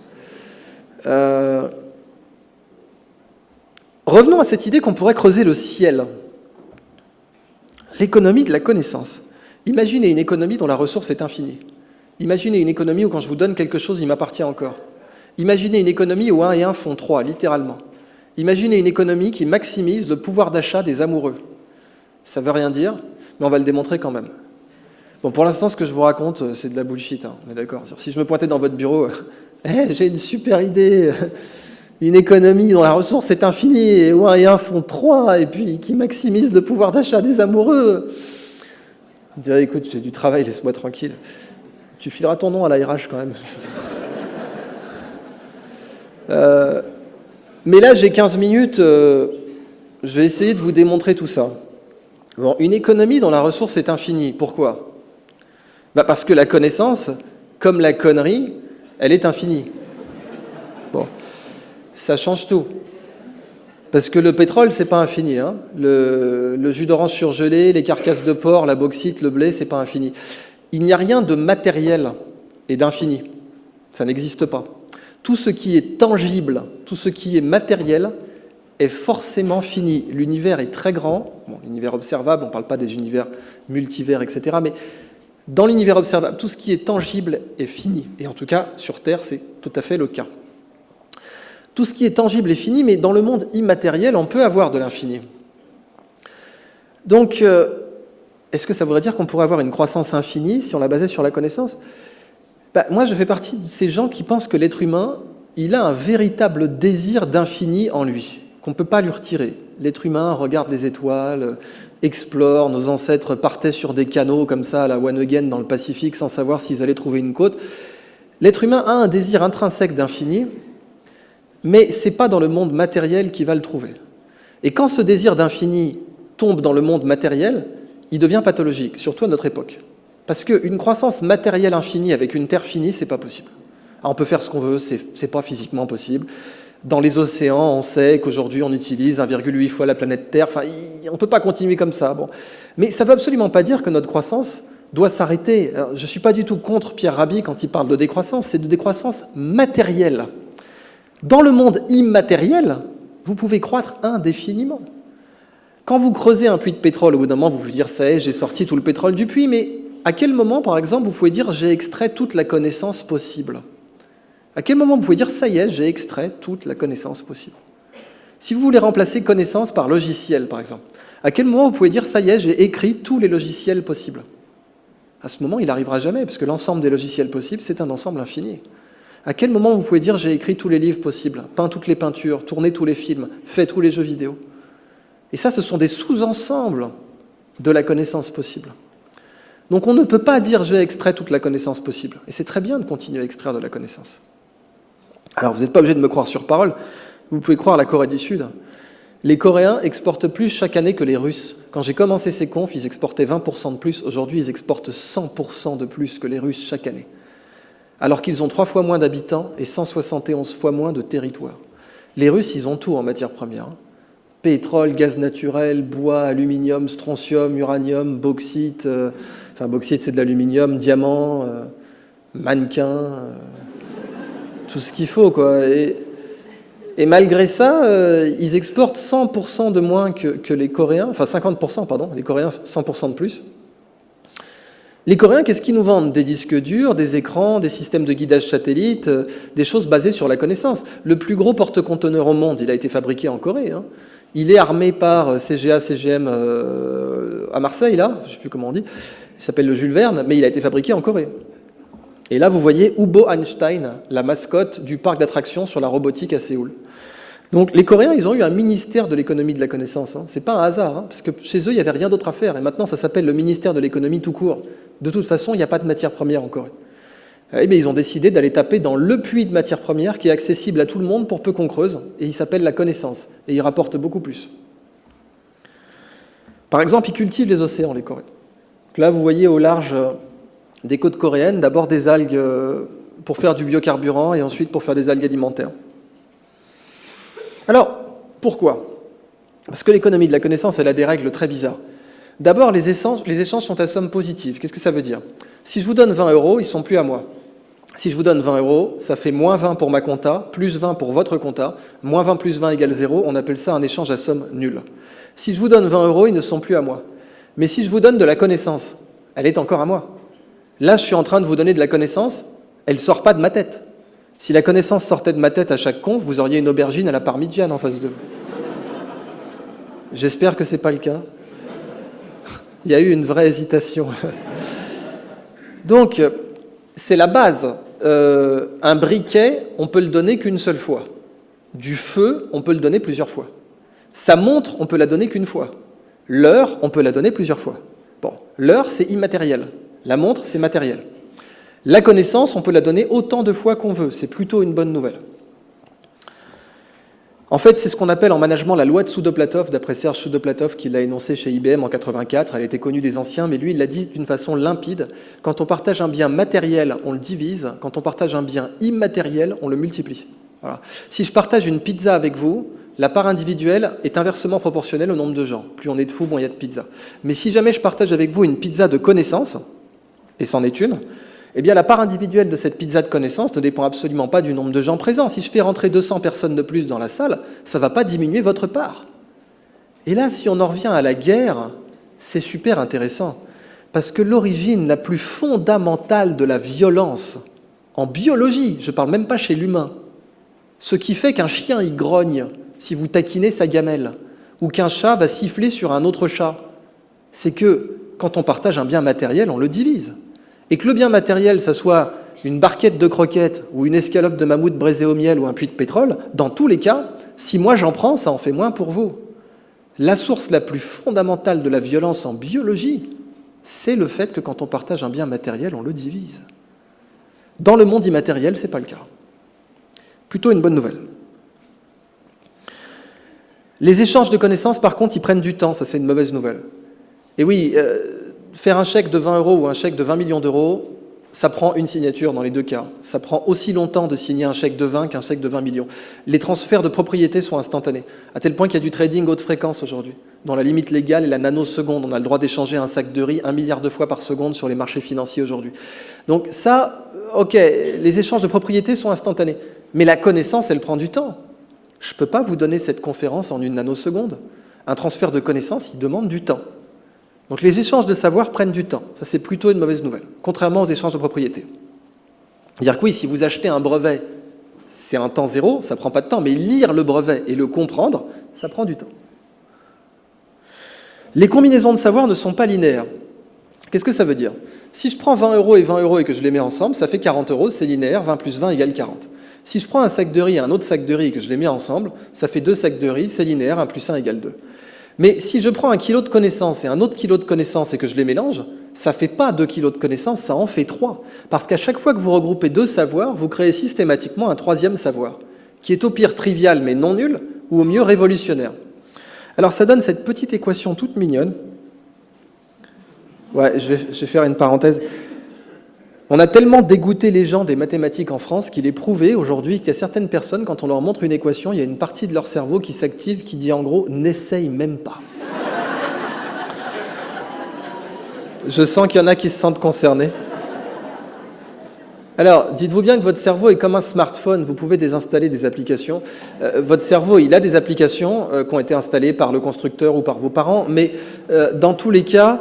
Revenons à cette idée qu'on pourrait creuser le ciel. L'économie de la connaissance. Imaginez une économie dont la ressource est infinie. Imaginez une économie où quand je vous donne quelque chose, il m'appartient encore. Imaginez une économie où 1 et 1 font 3, littéralement. Imaginez une économie qui maximise le pouvoir d'achat des amoureux. Ça ne veut rien dire, mais on va le démontrer quand même. Bon, pour l'instant, ce que je vous raconte, c'est de la bullshit, hein, on est d'accord. Si je me pointais dans votre bureau, j'ai une super idée, une économie dont la ressource est infinie, et où 1 et 1 font 3, et puis qui maximise le pouvoir d'achat des amoureux. On dirait, écoute, j'ai du travail, laisse-moi tranquille. Tu fileras ton nom à la RH quand même. Mais là, j'ai 15 minutes, je vais essayer de vous démontrer tout ça. Bon, une économie dont la ressource est infinie, pourquoi ? Parce que la connaissance, comme la connerie, elle est infinie. Bon, ça change tout. Parce que le pétrole, c'est pas infini. Hein. Le jus d'orange surgelé, les carcasses de porc, la bauxite, le blé, c'est pas infini. Il n'y a rien de matériel et d'infini. Ça n'existe pas. Tout ce qui est tangible, tout ce qui est matériel est forcément fini. L'univers est très grand. Bon, l'univers observable, on ne parle pas des univers multivers, etc. Mais dans l'univers observable, tout ce qui est tangible est fini. Et en tout cas, sur Terre, c'est tout à fait le cas. Tout ce qui est tangible est fini, mais dans le monde immatériel, on peut avoir de l'infini. Donc, est-ce que ça voudrait dire qu'on pourrait avoir une croissance infinie si on la basait sur la connaissance ? Moi, je fais partie de ces gens qui pensent que l'être humain, il a un véritable désir d'infini en lui, qu'on ne peut pas lui retirer. L'être humain regarde les étoiles, explore, nos ancêtres partaient sur des canaux comme ça à la One Again dans le Pacifique sans savoir s'ils allaient trouver une côte. L'être humain a un désir intrinsèque d'infini, mais ce n'est pas dans le monde matériel qu'il va le trouver. Et quand ce désir d'infini tombe dans le monde matériel, il devient pathologique, surtout à notre époque. Parce qu'une croissance matérielle infinie avec une Terre finie, c'est pas possible. Alors on peut faire ce qu'on veut, c'est pas physiquement possible. Dans les océans, on sait qu'aujourd'hui on utilise 1,8 fois la planète Terre. Enfin, on peut pas continuer comme ça. Bon. Mais ça veut absolument pas dire que notre croissance doit s'arrêter. Alors, je suis pas du tout contre Pierre Rabhi quand il parle de décroissance, c'est de décroissance matérielle. Dans le monde immatériel, vous pouvez croître indéfiniment. Quand vous creusez un puits de pétrole, au bout d'un moment, vous pouvez dire « ça y est, j'ai sorti tout le pétrole du puits », mais à quel moment, par exemple, vous pouvez dire « j'ai extrait toute la connaissance possible » ? À quel moment vous pouvez dire « ça y est, j'ai extrait toute la connaissance possible » ? Si vous voulez remplacer connaissance par logiciel, par exemple, à quel moment vous pouvez dire « ça y est, j'ai écrit tous les logiciels possibles » ? À ce moment, il n'arrivera jamais, parce que l'ensemble des logiciels possibles, c'est un ensemble infini. À quel moment vous pouvez dire « j'ai écrit tous les livres possibles, peint toutes les peintures, tourné tous les films, fait tous les jeux vidéo » ? Et ça, ce sont des sous-ensembles de la connaissance possible. Donc on ne peut pas dire « j'ai extrait toute la connaissance possible ». Et c'est très bien de continuer à extraire de la connaissance. Alors vous n'êtes pas obligé de me croire sur parole, vous pouvez croire la Corée du Sud. Les Coréens exportent plus chaque année que les Russes. Quand j'ai commencé ces confs, ils exportaient 20% de plus. Aujourd'hui, ils exportent 100% de plus que les Russes chaque année. Alors qu'ils ont 3 fois moins d'habitants et 171 fois moins de territoire. Les Russes, ils ont tout en matière première. Pétrole, gaz naturel, bois, aluminium, strontium, uranium, bauxite, bauxite c'est de l'aluminium, diamant, mannequin, tout ce qu'il faut, quoi. Et malgré ça, ils exportent 100% de moins que les Coréens, enfin 50%, pardon, les Coréens 100% de plus. Les Coréens, qu'est-ce qu'ils nous vendent ? Des disques durs, des écrans, des systèmes de guidage satellite, des choses basées sur la connaissance. Le plus gros porte-conteneur au monde, il a été fabriqué en Corée, hein. Il est armé par CGA, CGM à Marseille, là, je ne sais plus comment on dit, il s'appelle le Jules Verne, mais il a été fabriqué en Corée. Et là, vous voyez Ubo Einstein, la mascotte du parc d'attractions sur la robotique à Séoul. Donc les Coréens, ils ont eu un ministère de l'économie de la connaissance. Hein. Ce n'est pas un hasard, hein, parce que chez eux, il n'y avait rien d'autre à faire. Et maintenant, ça s'appelle le ministère de l'économie tout court. De toute façon, il n'y a pas de matière première en Corée. Eh bien, ils ont décidé d'aller taper dans le puits de matière première qui est accessible à tout le monde pour peu qu'on creuse, et il s'appelle la connaissance, et il rapporte beaucoup plus. Par exemple, ils cultivent les océans, les Coréens. Donc là, vous voyez au large des côtes coréennes, d'abord des algues pour faire du biocarburant, et ensuite pour faire des algues alimentaires. Alors, pourquoi ? Parce que l'économie de la connaissance, elle a des règles très bizarres. D'abord, les échanges sont à somme positive. Qu'est-ce que ça veut dire ? Si je vous donne 20 €, ils ne sont plus à moi. Si je vous donne 20 euros, ça fait moins 20 pour ma compta, plus 20 pour votre compta, moins 20 plus 20 égale 0, on appelle ça un échange à somme nulle. Si je vous donne 20 euros, ils ne sont plus à moi. Mais si je vous donne de la connaissance, elle est encore à moi. Là, je suis en train de vous donner de la connaissance, elle ne sort pas de ma tête. Si la connaissance sortait de ma tête à chaque conf, vous auriez une aubergine à la parmigiane en face de vous. J'espère que ce n'est pas le cas. Il y a eu une vraie hésitation. Donc, c'est la base. Un briquet, on peut le donner qu'une seule fois. Du feu, on peut le donner plusieurs fois. Sa montre, on peut la donner qu'une fois. L'heure, on peut la donner plusieurs fois. Bon, l'heure, c'est immatériel. La montre, c'est matériel. La connaissance, on peut la donner autant de fois qu'on veut. C'est plutôt une bonne nouvelle. En fait, c'est ce qu'on appelle en management la loi de Soudoplatov, d'après Serge Soudoplatov, qui l'a énoncée chez IBM en 84. Elle était connue des anciens, mais lui, il l'a dit d'une façon limpide. Quand on partage un bien matériel, on le divise. Quand on partage un bien immatériel, on le multiplie. Voilà. Si je partage une pizza avec vous, la part individuelle est inversement proportionnelle au nombre de gens. Plus on est de fous, moins il y a de pizza. Mais si jamais je partage avec vous une pizza de connaissance, et c'en est une, eh bien la part individuelle de cette pizza de connaissance ne dépend absolument pas du nombre de gens présents. Si je fais rentrer 200 personnes de plus dans la salle, ça ne va pas diminuer votre part. Et là, si on en revient à la guerre, c'est super intéressant. Parce que l'origine la plus fondamentale de la violence, en biologie, je ne parle même pas chez l'humain, ce qui fait qu'un chien il grogne si vous taquinez sa gamelle, ou qu'un chat va siffler sur un autre chat, c'est que quand on partage un bien matériel, on le divise. Et que le bien matériel, ça soit une barquette de croquettes ou une escalope de mammouth braisée au miel ou un puits de pétrole, dans tous les cas, si moi j'en prends, ça en fait moins pour vous. La source la plus fondamentale de la violence en biologie, c'est le fait que quand on partage un bien matériel, on le divise. Dans le monde immatériel, ce n'est pas le cas. Plutôt une bonne nouvelle. Les échanges de connaissances, par contre, ils prennent du temps, ça c'est une mauvaise nouvelle. Et oui, faire un chèque de 20 euros ou un chèque de 20 millions d'euros, ça prend une signature dans les deux cas. Ça prend aussi longtemps de signer un chèque de 20 qu'un chèque de 20 millions. Les transferts de propriété sont instantanés, à tel point qu'il y a du trading haute fréquence aujourd'hui. Dans la limite légale et la nanoseconde, on a le droit d'échanger un sac de riz 1 milliard de fois par seconde sur les marchés financiers aujourd'hui. Donc ça, ok, les échanges de propriété sont instantanés. Mais la connaissance, elle prend du temps. Je ne peux pas vous donner cette conférence en une nanoseconde. Un transfert de connaissances, il demande du temps. Donc les échanges de savoir prennent du temps. Ça, c'est plutôt une mauvaise nouvelle, contrairement aux échanges de propriété. C'est-à-dire que oui, si vous achetez un brevet, c'est un temps zéro, ça ne prend pas de temps, mais lire le brevet et le comprendre, ça prend du temps. Les combinaisons de savoir ne sont pas linéaires. Qu'est-ce que ça veut dire ? Si je prends 20 euros et 20 euros et que je les mets ensemble, ça fait 40 euros, c'est linéaire, 20 plus 20 égale 40. Si je prends un sac de riz et un autre sac de riz et que je les mets ensemble, ça fait 2 sacs de riz, c'est linéaire, 1 plus 1 égale 2. Mais si je prends 1 kilo de connaissances et un autre kilo de connaissances et que je les mélange, ça ne fait pas 2 kilos de connaissances, ça en fait 3. Parce qu'à chaque fois que vous regroupez 2 savoirs, vous créez systématiquement un 3e savoir, qui est au pire trivial mais non nul, ou au mieux révolutionnaire. Alors ça donne cette petite équation toute mignonne. Ouais, je vais faire une parenthèse. On a tellement dégoûté les gens des mathématiques en France qu'il est prouvé aujourd'hui qu'il y a certaines personnes, quand on leur montre une équation, il y a une partie de leur cerveau qui s'active, qui dit en gros « n'essaye même pas ». Je sens qu'il y en a qui se sentent concernés. Alors, dites-vous bien que votre cerveau est comme un smartphone, vous pouvez désinstaller des applications. Votre cerveau, il a des applications qui ont été installées par le constructeur ou par vos parents, mais dans tous les cas,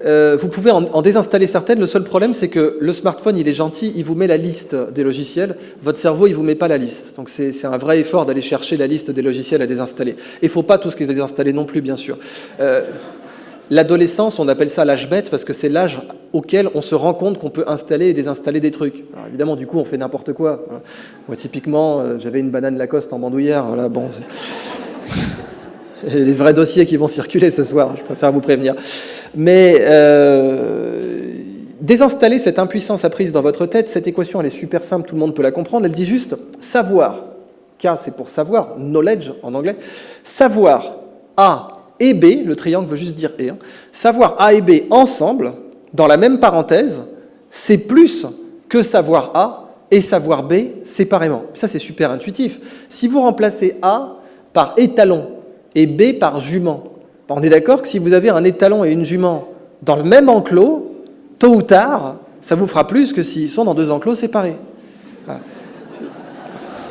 vous pouvez en désinstaller certaines. Le seul problème, c'est que le smartphone, il est gentil, il vous met la liste des logiciels. Votre cerveau, il ne vous met pas la liste. Donc c'est un vrai effort d'aller chercher la liste des logiciels à désinstaller. Et il ne faut pas tous les désinstaller non plus, bien sûr. L'adolescence, on appelle ça l'âge bête parce que c'est l'âge auquel on se rend compte qu'on peut installer et désinstaller des trucs. Alors évidemment, du coup, on fait n'importe quoi. Voilà. Moi, typiquement, j'avais une banane Lacoste en bandoulière. Voilà, bon, et les vrais dossiers qui vont circuler ce soir, je préfère vous prévenir. Mais désinstaller cette impuissance apprise dans votre tête, cette équation, elle est super simple, tout le monde peut la comprendre. Elle dit juste savoir. K, c'est pour savoir, knowledge en anglais. Savoir A et B, le triangle veut juste dire et. Savoir A et B ensemble, dans la même parenthèse, c'est plus que savoir A et savoir B séparément. Ça, c'est super intuitif. Si vous remplacez A par étalon et B par jument, on est d'accord que si vous avez un étalon et une jument dans le même enclos, tôt ou tard, ça vous fera plus que s'ils sont dans 2 enclos séparés. Ah.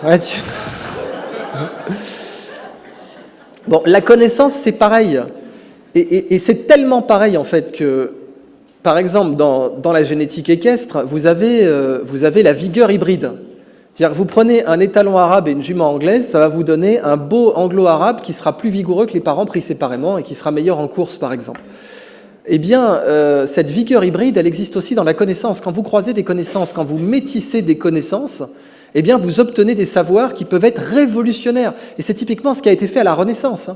Ouais, Bon, la connaissance, c'est pareil. Et c'est tellement pareil, en fait, que, par exemple, dans la génétique équestre, vous avez la vigueur hybride. C'est-à-dire que vous prenez un étalon arabe et une jument anglaise, ça va vous donner un beau anglo-arabe qui sera plus vigoureux que les parents pris séparément et qui sera meilleur en course, par exemple. Eh bien, cette vigueur hybride, elle existe aussi dans la connaissance. Quand vous croisez des connaissances, quand vous métissez des connaissances, eh bien, vous obtenez des savoirs qui peuvent être révolutionnaires. Et c'est typiquement ce qui a été fait à la Renaissance.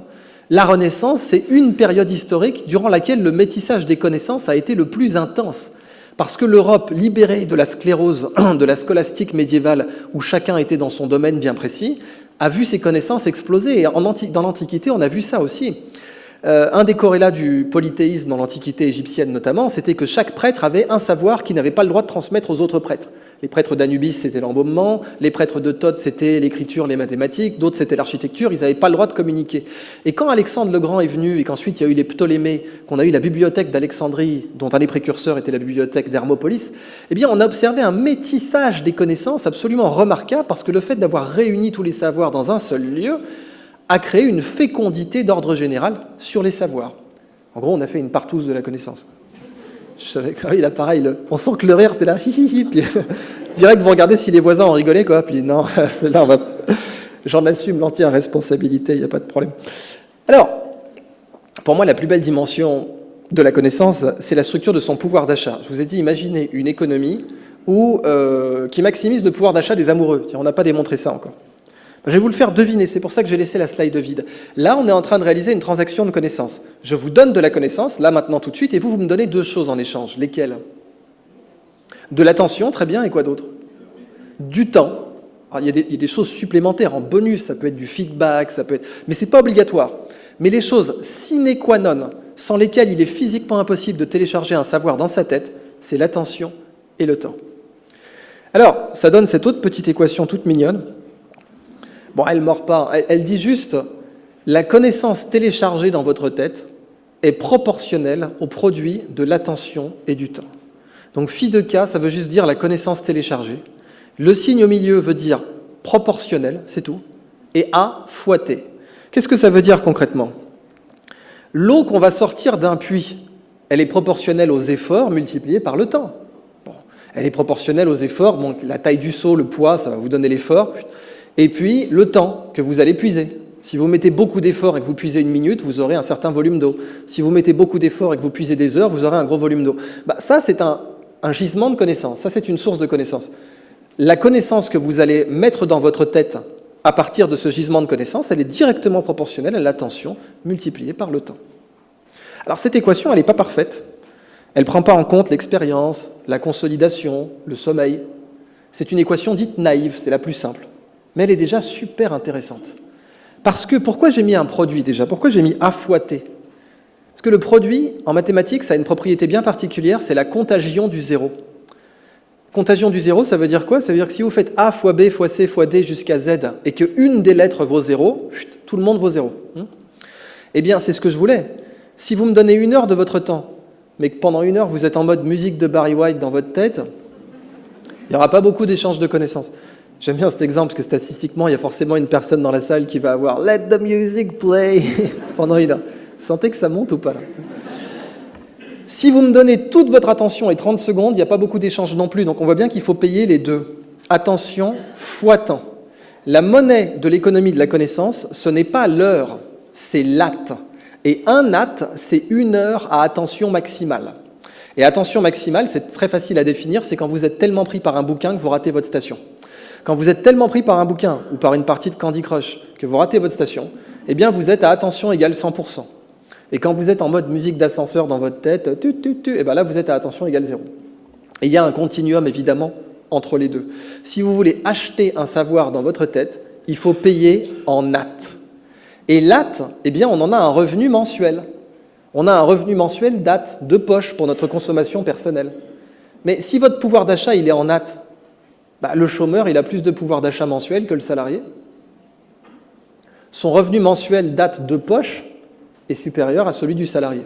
La Renaissance, c'est une période historique durant laquelle le métissage des connaissances a été le plus intense. Parce que l'Europe, libérée de la sclérose, de la scolastique médiévale, où chacun était dans son domaine bien précis, a vu ses connaissances exploser. Et dans l'Antiquité, on a vu ça aussi. Un des corrélats du polythéisme dans l'Antiquité égyptienne notamment, c'était que chaque prêtre avait un savoir qu'il n'avait pas le droit de transmettre aux autres prêtres. Les prêtres d'Anubis, c'était l'embaumement, les prêtres de Thoth, c'était l'écriture, les mathématiques, d'autres, c'était l'architecture, ils n'avaient pas le droit de communiquer. Et quand Alexandre le Grand est venu, et qu'ensuite il y a eu les Ptolémées, qu'on a eu la bibliothèque d'Alexandrie, dont un des précurseurs était la bibliothèque d'Hermopolis, eh bien on a observé un métissage des connaissances absolument remarquable, parce que le fait d'avoir réuni tous les savoirs dans un seul lieu a créé une fécondité d'ordre général sur les savoirs. En gros, on a fait une partouze de la connaissance. Je savais que oui, là, pareil, on sent que le rire, c'est là, hi, puis direct, vous regardez si les voisins ont rigolé, quoi, puis non, là, j'en assume l'entière responsabilité, il n'y a pas de problème. Alors, pour moi, la plus belle dimension de la connaissance, c'est la structure de son pouvoir d'achat. Je vous ai dit, imaginez une économie qui maximise le pouvoir d'achat des amoureux. Tiens, on n'a pas démontré ça encore. Je vais vous le faire deviner, c'est pour ça que j'ai laissé la slide vide. Là, on est en train de réaliser une transaction de connaissance. Je vous donne de la connaissance, là, maintenant, tout de suite, et vous me donnez deux choses en échange. Lesquelles ? De l'attention, très bien, et quoi d'autre ? Du temps. Alors, il y a des choses supplémentaires en bonus, ça peut être du feedback, ça peut être... mais ce n'est pas obligatoire. Mais les choses sine qua non, sans lesquelles il est physiquement impossible de télécharger un savoir dans sa tête, c'est l'attention et le temps. Alors, ça donne cette autre petite équation toute mignonne. Bon, elle ne mord pas, elle dit juste « La connaissance téléchargée dans votre tête est proportionnelle au produit de l'attention et du temps. » Donc, phi de k, ça veut juste dire la connaissance téléchargée. Le signe au milieu veut dire proportionnel, c'est tout. Et A fois T. Qu'est-ce que ça veut dire concrètement ? L'eau qu'on va sortir d'un puits, elle est proportionnelle aux efforts multipliés par le temps. Bon, elle est proportionnelle aux efforts, bon, la taille du seau, le poids, ça va vous donner l'effort. Et puis, le temps que vous allez puiser. Si vous mettez beaucoup d'efforts et que vous puisez une minute, vous aurez un certain volume d'eau. Si vous mettez beaucoup d'efforts et que vous puisez des heures, vous aurez un gros volume d'eau. Ça, c'est un gisement de connaissances. Ça, c'est une source de connaissances. La connaissance que vous allez mettre dans votre tête à partir de ce gisement de connaissances, elle est directement proportionnelle à l'attention multipliée par le temps. Alors, cette équation, elle n'est pas parfaite. Elle ne prend pas en compte l'expérience, la consolidation, le sommeil. C'est une équation dite naïve, c'est la plus simple. Mais elle est déjà super intéressante. Parce que, pourquoi j'ai mis un produit déjà ? Pourquoi j'ai mis A fois T ? Parce que le produit, en mathématiques, ça a une propriété bien particulière, c'est la contagion du zéro. Contagion du zéro, ça veut dire quoi ? Ça veut dire que si vous faites A fois B fois C fois D jusqu'à Z, et qu'une des lettres vaut 0, tout le monde vaut 0. Eh bien, c'est ce que je voulais. Si vous me donnez 1 heure de votre temps, mais que pendant 1 heure, vous êtes en mode musique de Barry White dans votre tête, il n'y aura pas beaucoup d'échanges de connaissances. J'aime bien cet exemple, parce que statistiquement, il y a forcément une personne dans la salle qui va avoir « Let the music play » pendant 1 heure. Vous sentez que ça monte ou pas là ? Si vous me donnez toute votre attention et 30 secondes, il n'y a pas beaucoup d'échanges non plus, donc on voit bien qu'il faut payer les deux. Attention fois temps. La monnaie de l'économie de la connaissance, ce n'est pas l'heure, c'est l'at. Et un at, c'est 1 heure à attention maximale. Et attention maximale, c'est très facile à définir, c'est quand vous êtes tellement pris par un bouquin que vous ratez votre station. Quand vous êtes tellement pris par un bouquin ou par une partie de Candy Crush que vous ratez votre station, eh bien vous êtes à attention égale 100%. Et quand vous êtes en mode musique d'ascenseur dans votre tête, et bien là vous êtes à attention égale 0. Et il y a un continuum évidemment entre les deux. Si vous voulez acheter un savoir dans votre tête, il faut payer en at. Et l'at, eh bien on en a un revenu mensuel. On a un revenu mensuel d'at, de poche pour notre consommation personnelle. Mais si votre pouvoir d'achat il est en at, le chômeur, il a plus de pouvoir d'achat mensuel que le salarié. Son revenu mensuel date de poche est supérieur à celui du salarié.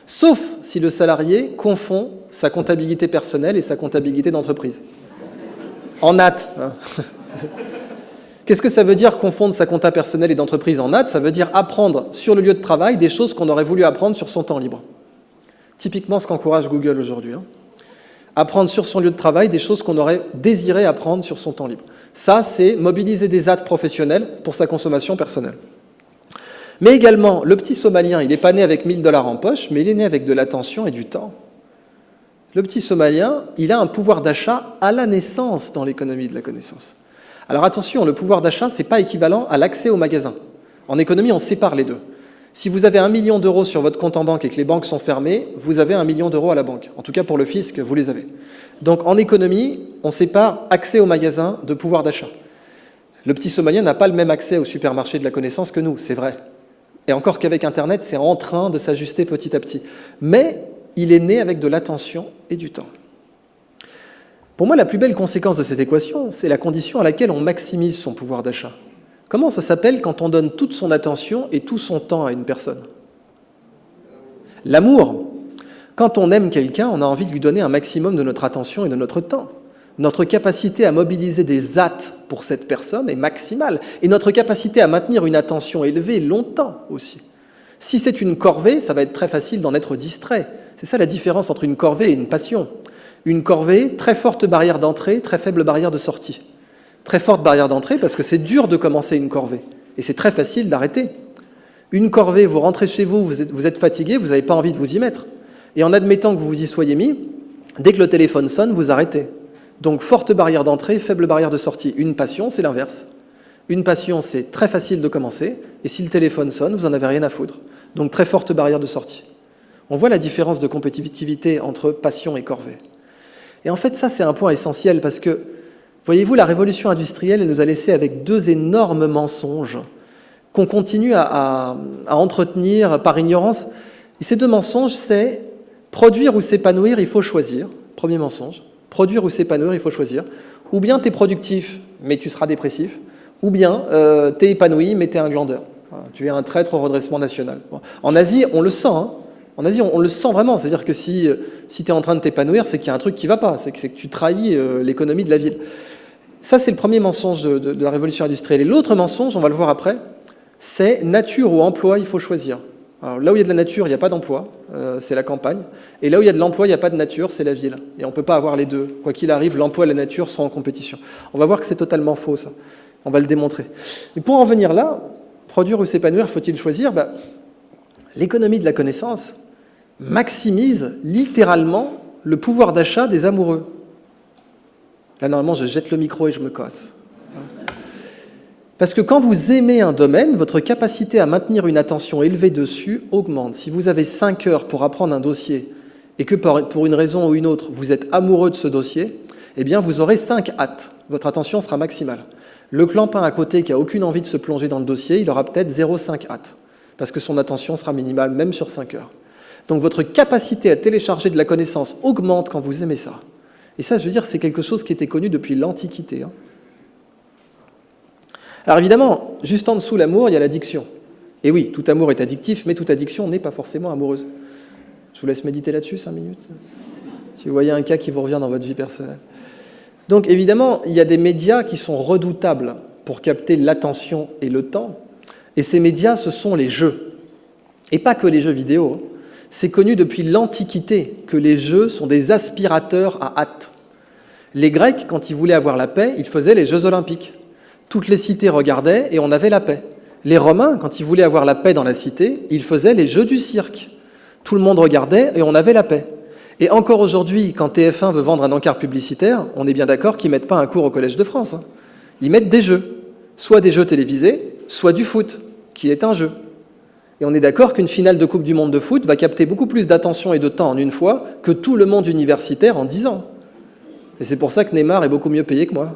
Sauf si le salarié confond sa comptabilité personnelle et sa comptabilité d'entreprise. En natte. Hein. Qu'est-ce que ça veut dire confondre sa compta personnelle et d'entreprise en natte? Ça veut dire apprendre sur le lieu de travail des choses qu'on aurait voulu apprendre sur son temps libre. Typiquement ce qu'encourage Google aujourd'hui. Hein. Apprendre sur son lieu de travail des choses qu'on aurait désiré apprendre sur son temps libre. Ça, c'est mobiliser des hâtes professionnelles pour sa consommation personnelle. Mais également, le petit Somalien, il n'est pas né avec 1 000 $ en poche, mais il est né avec de l'attention et du temps. Le petit Somalien, il a un pouvoir d'achat à la naissance dans l'économie de la connaissance. Alors attention, le pouvoir d'achat, ce n'est pas équivalent à l'accès au magasin. En économie, on sépare les deux. Si vous avez 1 million d'euros sur votre compte en banque et que les banques sont fermées, vous avez 1 million d'euros à la banque. En tout cas, pour le fisc, vous les avez. Donc en économie, on sépare accès au magasin de pouvoir d'achat. Le petit Somalien n'a pas le même accès au supermarché de la connaissance que nous, c'est vrai. Et encore qu'avec Internet, c'est en train de s'ajuster petit à petit. Mais il est né avec de l'attention et du temps. Pour moi, la plus belle conséquence de cette équation, c'est la condition à laquelle on maximise son pouvoir d'achat. Comment ça s'appelle quand on donne toute son attention et tout son temps à une personne? L'amour. Quand on aime quelqu'un, on a envie de lui donner un maximum de notre attention et de notre temps. Notre capacité à mobiliser des hâtes pour cette personne est maximale. Et notre capacité à maintenir une attention élevée longtemps aussi. Si c'est une corvée, ça va être très facile d'en être distrait. C'est ça la différence entre une corvée et une passion. Une corvée, très forte barrière d'entrée, très faible barrière de sortie. Très forte barrière d'entrée parce que c'est dur de commencer une corvée. Et c'est très facile d'arrêter. Une corvée, vous rentrez chez vous, vous êtes fatigué, vous n'avez pas envie de vous y mettre. Et en admettant que vous vous y soyez mis, dès que le téléphone sonne, vous arrêtez. Donc forte barrière d'entrée, faible barrière de sortie. Une passion, c'est l'inverse. Une passion, c'est très facile de commencer, et si le téléphone sonne, vous n'en avez rien à foutre. Donc très forte barrière de sortie. On voit la différence de compétitivité entre passion et corvée. Et en fait, ça, c'est un point essentiel, parce que, voyez-vous, la révolution industrielle, elle nous a laissé avec 2 énormes mensonges qu'on continue à entretenir par ignorance. Et ces 2 mensonges, c'est produire ou s'épanouir, il faut choisir. Premier mensonge. Produire ou s'épanouir, il faut choisir. Ou bien tu es productif, mais tu seras dépressif. Ou bien tu es épanoui, mais tu es un glandeur. Voilà, tu es un traître au redressement national. Bon. En Asie, on le sent. Hein. En Asie, on le sent vraiment. C'est-à-dire que si tu es en train de t'épanouir, c'est qu'il y a un truc qui ne va pas. C'est que tu trahis l'économie de la ville. Ça, c'est le premier mensonge de la révolution industrielle. Et l'autre mensonge, on va le voir après, c'est nature ou emploi, il faut choisir. Alors, là où il y a de la nature, il n'y a pas d'emploi, c'est la campagne. Et là où il y a de l'emploi, il n'y a pas de nature, c'est la ville. Et on ne peut pas avoir les deux. Quoi qu'il arrive, l'emploi et la nature sont en compétition. On va voir que c'est totalement faux, ça. On va le démontrer. Mais pour en venir là, produire ou s'épanouir, faut-il choisir? L'économie de la connaissance maximise littéralement le pouvoir d'achat des amoureux. Là, normalement, je jette le micro et je me casse. Parce que quand vous aimez un domaine, votre capacité à maintenir une attention élevée dessus augmente. Si vous avez 5 heures pour apprendre un dossier et que pour une raison ou une autre, vous êtes amoureux de ce dossier, eh bien vous aurez 5 hâtes. Votre attention sera maximale. Le clampin à côté qui n'a aucune envie de se plonger dans le dossier, il aura peut-être 0,5 hâtes, parce que son attention sera minimale, même sur 5 heures. Donc votre capacité à télécharger de la connaissance augmente quand vous aimez ça. Et ça, je veux dire, c'est quelque chose qui était connu depuis l'Antiquité. Hein. Alors évidemment, juste en dessous l'amour, il y a l'addiction. Et oui, tout amour est addictif, mais toute addiction n'est pas forcément amoureuse. Je vous laisse méditer là-dessus 5 minutes. Si vous voyez un cas qui vous revient dans votre vie personnelle. Donc évidemment, il y a des médias qui sont redoutables pour capter l'attention et le temps. Et ces médias, ce sont les jeux. Et pas que les jeux vidéo. C'est connu depuis l'Antiquité que les jeux sont des aspirateurs à hâte. Les Grecs, quand ils voulaient avoir la paix, ils faisaient les Jeux Olympiques. Toutes les cités regardaient et on avait la paix. Les Romains, quand ils voulaient avoir la paix dans la cité, ils faisaient les Jeux du cirque. Tout le monde regardait et on avait la paix. Et encore aujourd'hui, quand TF1 veut vendre un encart publicitaire, on est bien d'accord qu'ils ne mettent pas un cours au Collège de France. Hein. Ils mettent des jeux. Soit des jeux télévisés, soit du foot, qui est un jeu. Et on est d'accord qu'une finale de Coupe du Monde de foot va capter beaucoup plus d'attention et de temps en une fois que tout le monde universitaire en 10 ans. Et c'est pour ça que Neymar est beaucoup mieux payé que moi.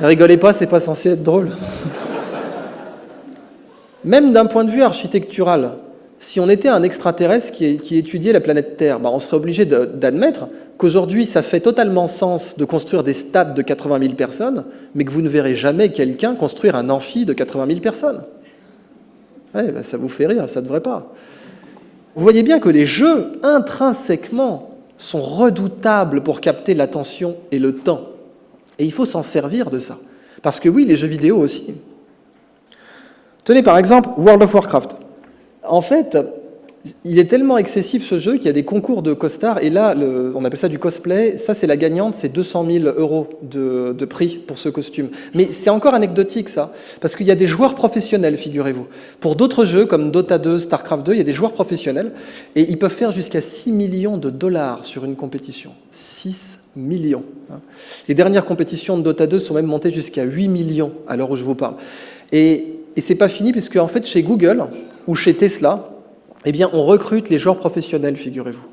Ne rigolez pas, c'est pas censé être drôle. Même d'un point de vue architectural, si on était un extraterrestre qui étudiait la planète Terre, on serait obligé d'admettre qu'aujourd'hui, ça fait totalement sens de construire des stades de 80 000 personnes, mais que vous ne verrez jamais quelqu'un construire un amphi de 80 000 personnes. Ouais, ça vous fait rire, ça ne devrait pas. Vous voyez bien que les jeux, intrinsèquement, sont redoutables pour capter l'attention et le temps. Et il faut s'en servir de ça. Parce que oui, les jeux vidéo aussi. Tenez par exemple World of Warcraft. En fait, il est tellement excessif ce jeu qu'il y a des concours de costards, et là, on appelle ça du cosplay, ça c'est la gagnante, c'est 200 000 € de prix pour ce costume. Mais c'est encore anecdotique ça, parce qu'il y a des joueurs professionnels, figurez-vous. Pour d'autres jeux comme Dota 2, StarCraft 2, il y a des joueurs professionnels, et ils peuvent faire jusqu'à 6 millions de dollars sur une compétition. 6 millions. Les dernières compétitions de Dota 2 sont même montées jusqu'à 8 millions à l'heure où je vous parle. Et c'est pas fini, puisque en fait, chez Google ou chez Tesla, eh bien, on recrute les joueurs professionnels, figurez-vous.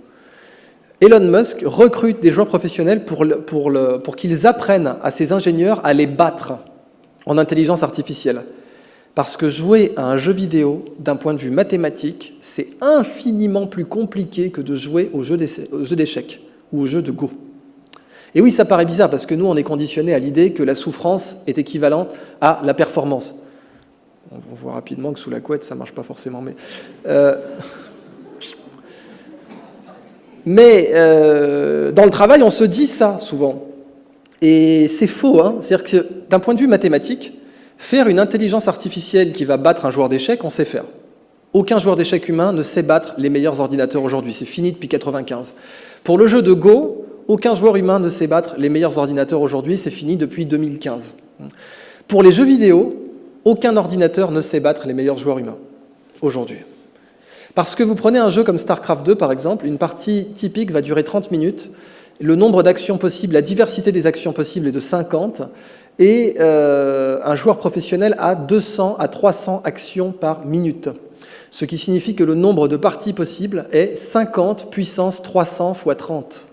Elon Musk recrute des joueurs professionnels pour qu'ils apprennent à ses ingénieurs à les battre en intelligence artificielle. Parce que jouer à un jeu vidéo, d'un point de vue mathématique, c'est infiniment plus compliqué que de jouer au jeu d'échecs ou au jeu de Go. Et oui, ça paraît bizarre, parce que nous, on est conditionné à l'idée que la souffrance est équivalente à la performance. On voit rapidement que sous la couette, ça ne marche pas forcément. Mais dans le travail, on se dit ça souvent. Et c'est faux. C'est-à-dire que d'un point de vue mathématique, faire une intelligence artificielle qui va battre un joueur d'échecs, on sait faire. Aucun joueur d'échecs humain ne sait battre les meilleurs ordinateurs aujourd'hui. C'est fini depuis 1995. Pour le jeu de Go, aucun joueur humain ne sait battre les meilleurs ordinateurs aujourd'hui. C'est fini depuis 2015. Pour les jeux vidéo, aucun ordinateur ne sait battre les meilleurs joueurs humains, aujourd'hui. Parce que vous prenez un jeu comme StarCraft 2, par exemple, une partie typique va durer 30 minutes, le nombre d'actions possibles, la diversité des actions possibles est de 50, et un joueur professionnel a 200 à 300 actions par minute. Ce qui signifie que le nombre de parties possibles est 50 puissance 300 fois 30.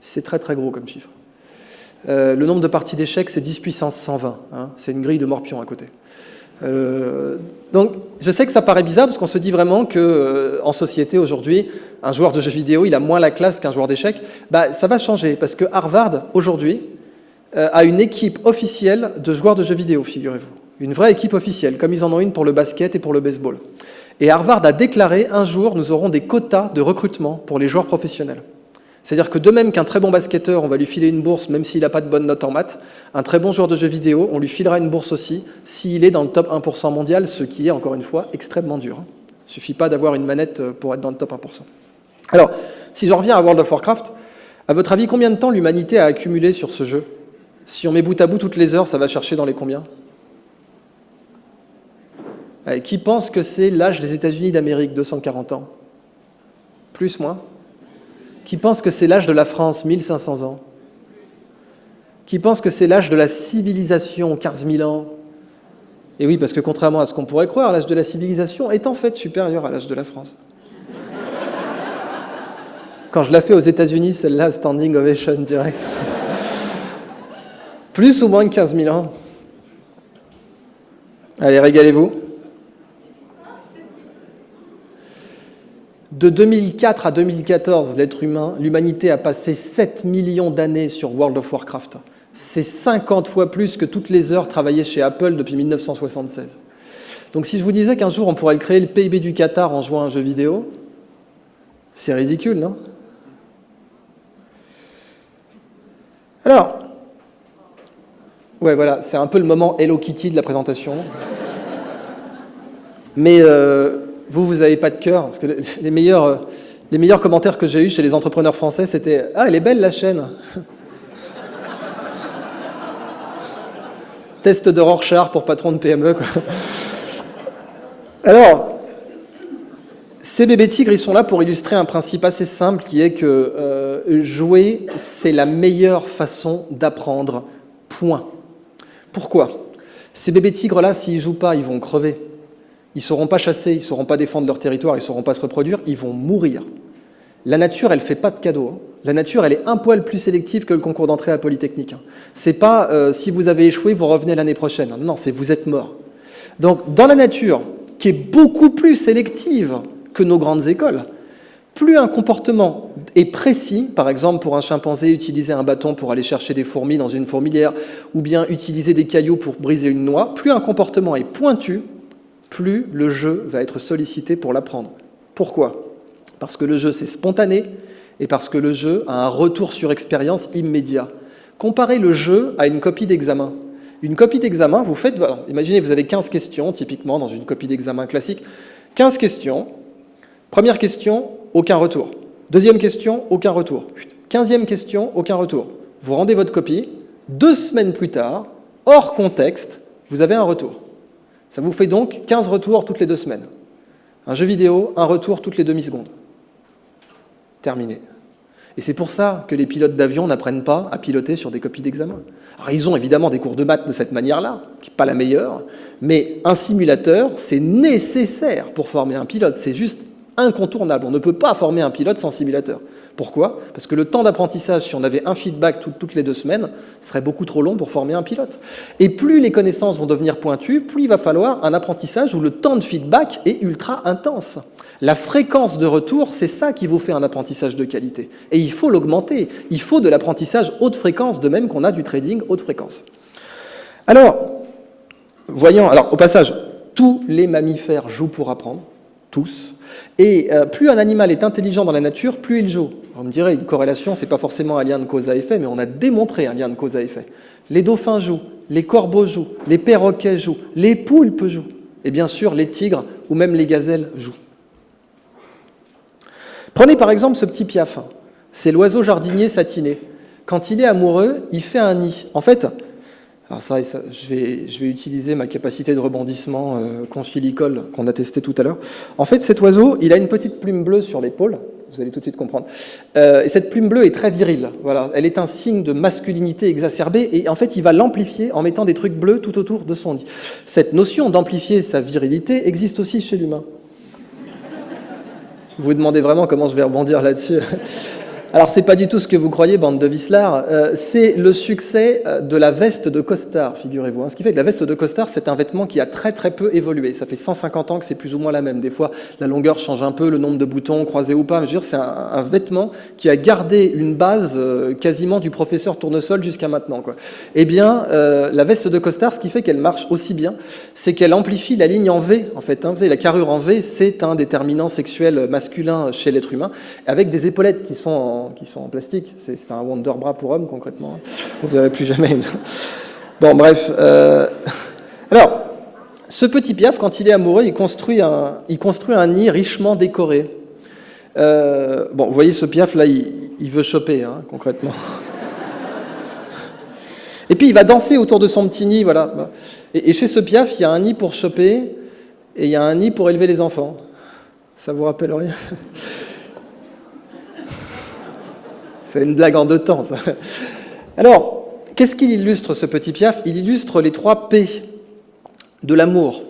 C'est très très gros comme chiffre. Le nombre de parties d'échecs, c'est 10 puissance 120. C'est une grille de morpion à côté. Donc, je sais que ça paraît bizarre, parce qu'on se dit vraiment qu'en société, aujourd'hui, un joueur de jeux vidéo, il a moins la classe qu'un joueur d'échecs. Ça va changer, parce que Harvard, aujourd'hui, a une équipe officielle de joueurs de jeux vidéo, figurez-vous. Une vraie équipe officielle, comme ils en ont une pour le basket et pour le baseball. Et Harvard a déclaré, un jour, nous aurons des quotas de recrutement pour les joueurs professionnels. C'est-à-dire que de même qu'un très bon basketteur, on va lui filer une bourse même s'il n'a pas de bonne note en maths, un très bon joueur de jeux vidéo, on lui filera une bourse aussi s'il est dans le top 1% mondial, ce qui est, encore une fois, extrêmement dur. Il ne suffit pas d'avoir une manette pour être dans le top 1%. Alors, si j'en reviens à World of Warcraft, à votre avis, combien de temps l'humanité a accumulé sur ce jeu? Si on met bout à bout toutes les heures, ça va chercher dans les combien? Allez, qui pense que c'est l'âge des États-Unis d'Amérique, 240 ans? Plus, moins? Qui pense que c'est l'âge de la France, 1500 ans? Qui pense que c'est l'âge de la civilisation, 15 000 ans? Et oui, parce que contrairement à ce qu'on pourrait croire, l'âge de la civilisation est en fait supérieur à l'âge de la France. Quand je la fais aux États-Unis, celle-là, standing ovation direct. Plus ou moins que 15 000 ans? Allez, régalez-vous. De 2004 à 2014, l'être humain, l'humanité a passé 7 millions d'années sur World of Warcraft. C'est 50 fois plus que toutes les heures travaillées chez Apple depuis 1976. Donc si je vous disais qu'un jour on pourrait créer le PIB du Qatar en jouant à un jeu vidéo, c'est ridicule, non? Alors, ouais, voilà, c'est un peu le moment Hello Kitty de la présentation. Mais vous n'avez pas de cœur, parce que les meilleurs commentaires que j'ai eus chez les entrepreneurs français, c'était « Ah, elle est belle la chaîne !» Test de Rorschach pour patron de PME, quoi. Alors, ces bébés tigres, ils sont là pour illustrer un principe assez simple, qui est que jouer, c'est la meilleure façon d'apprendre, point. Pourquoi? Ces bébés tigres-là, s'ils ne jouent pas, ils vont crever. Ils ne sauront pas chasser, ils ne sauront pas défendre leur territoire, ils ne sauront pas se reproduire, ils vont mourir. La nature, elle ne fait pas de cadeaux. La nature, elle est un poil plus sélective que le concours d'entrée à Polytechnique. C'est pas si vous avez échoué, vous revenez l'année prochaine. Non, c'est vous êtes mort. Donc, dans la nature, qui est beaucoup plus sélective que nos grandes écoles, plus un comportement est précis, par exemple pour un chimpanzé, utiliser un bâton pour aller chercher des fourmis dans une fourmilière, ou bien utiliser des cailloux pour briser une noix, plus un comportement est pointu, plus le jeu va être sollicité pour l'apprendre. Pourquoi? Parce que le jeu, c'est spontané, et parce que le jeu a un retour sur expérience immédiat. Comparez le jeu à une copie d'examen. Une copie d'examen, vous faites... Voilà, imaginez, vous avez 15 questions, typiquement, dans une copie d'examen classique. 15 questions. Première question, aucun retour. Deuxième question, aucun retour. 15e question, aucun retour. Vous rendez votre copie. 2 semaines plus tard, hors contexte, vous avez un retour. Ça vous fait donc 15 retours toutes les 2 semaines. Un jeu vidéo, un retour toutes les demi-secondes. Terminé. Et c'est pour ça que les pilotes d'avion n'apprennent pas à piloter sur des copies d'examen. Alors, ils ont évidemment des cours de maths de cette manière-là, qui n'est pas la meilleure, mais un simulateur, c'est nécessaire pour former un pilote. C'est juste incontournable. On ne peut pas former un pilote sans simulateur. Pourquoi ? Parce que le temps d'apprentissage, si on avait un feedback toutes les 2 semaines, serait beaucoup trop long pour former un pilote. Et plus les connaissances vont devenir pointues, plus il va falloir un apprentissage où le temps de feedback est ultra intense. La fréquence de retour, c'est ça qui vous fait un apprentissage de qualité. Et il faut l'augmenter. Il faut de l'apprentissage haute fréquence, de même qu'on a du trading haute fréquence. Alors, voyons, au passage, tous les mammifères jouent pour apprendre, tous. Et plus un animal est intelligent dans la nature, plus il joue. On me dirait, une corrélation, c'est pas forcément un lien de cause à effet, mais on a démontré un lien de cause à effet. Les dauphins jouent, les corbeaux jouent, les perroquets jouent, les poulpes jouent. Et bien sûr, les tigres ou même les gazelles jouent. Prenez par exemple ce petit piaf, c'est l'oiseau jardinier satiné. Quand il est amoureux, il fait un nid. En fait, alors je vais utiliser ma capacité de rebondissement conchilicole qu'on a testé tout à l'heure. En fait, cet oiseau, il a une petite plume bleue sur l'épaule, vous allez tout de suite comprendre. Et cette plume bleue est très virile. Voilà, elle est un signe de masculinité exacerbée et en fait, il va l'amplifier en mettant des trucs bleus tout autour de son nid. Cette notion d'amplifier sa virilité existe aussi chez l'humain. Vous vous demandez vraiment comment je vais rebondir là-dessus. Alors, c'est pas du tout ce que vous croyez, bande de vicelards. C'est le succès de la veste de costard, figurez-vous. Ce qui fait que la veste de costard, c'est un vêtement qui a très très peu évolué. Ça fait 150 ans que c'est plus ou moins la même. Des fois, la longueur change un peu, le nombre de boutons croisés ou pas. Mais je veux dire, c'est un vêtement qui a gardé une base quasiment du professeur Tournesol jusqu'à maintenant, quoi. Eh bien, la veste de costard, ce qui fait qu'elle marche aussi bien, c'est qu'elle amplifie la ligne en V, en fait. Vous savez, la carrure en V, c'est un déterminant sexuel masculin chez l'être humain, avec des épaulettes qui sont en plastique. C'est un Wonderbra pour homme, concrètement. Vous ne verrez plus jamais. Bon, bref. Alors, ce petit piaf, quand il est amoureux, il construit un nid richement décoré. Bon, vous voyez, ce piaf, là, il veut choper, concrètement. Et puis, il va danser autour de son petit nid, voilà. Et chez ce piaf, il y a un nid pour choper et il y a un nid pour élever les enfants. Ça vous rappelle rien ? C'est une blague en 2 temps, ça. Alors, qu'est-ce qu'il illustre, ce petit piaf ? Il illustre les 3 P de l'amour.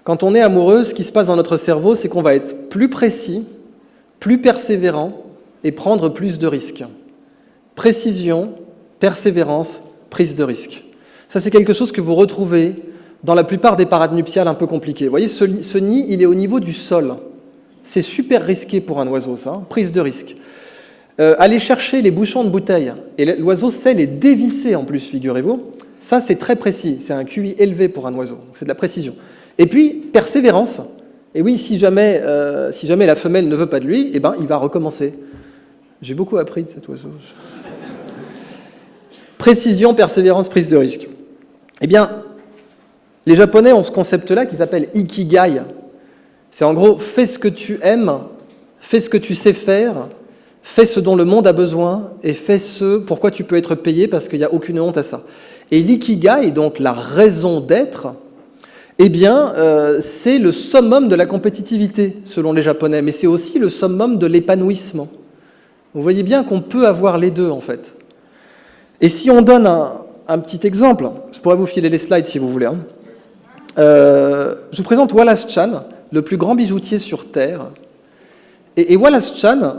Quand on est amoureux, ce qui se passe dans notre cerveau, c'est qu'on va être plus précis, plus persévérant et prendre plus de risques. Précision, persévérance, prise de risque. Ça, c'est quelque chose que vous retrouvez dans la plupart des parades nuptiales un peu compliquées. Vous voyez, ce nid, il est au niveau du sol. C'est super risqué pour un oiseau, ça, prise de risque. Aller chercher les bouchons de bouteille, et l'oiseau sait les dévisser en plus, figurez-vous, ça c'est très précis, c'est un QI élevé pour un oiseau, c'est de la précision. Et puis, persévérance, et oui, si jamais la femelle ne veut pas de lui, eh ben, il va recommencer. J'ai beaucoup appris de cet oiseau. Précision, persévérance, prise de risque. Eh bien, les Japonais ont ce concept-là qu'ils appellent ikigai. C'est en gros, fais ce que tu aimes, fais ce que tu sais faire, fais ce dont le monde a besoin et fais ce pourquoi tu peux être payé parce qu'il n'y a aucune honte à ça. Et l'ikigai, donc la raison d'être, eh bien, c'est le summum de la compétitivité, selon les Japonais, mais c'est aussi le summum de l'épanouissement. Vous voyez bien qu'on peut avoir les deux, en fait. Et si on donne un petit exemple, je pourrais vous filer les slides si vous voulez. Je vous présente Wallace Chan, le plus grand bijoutier sur Terre. Et Wallace Chan,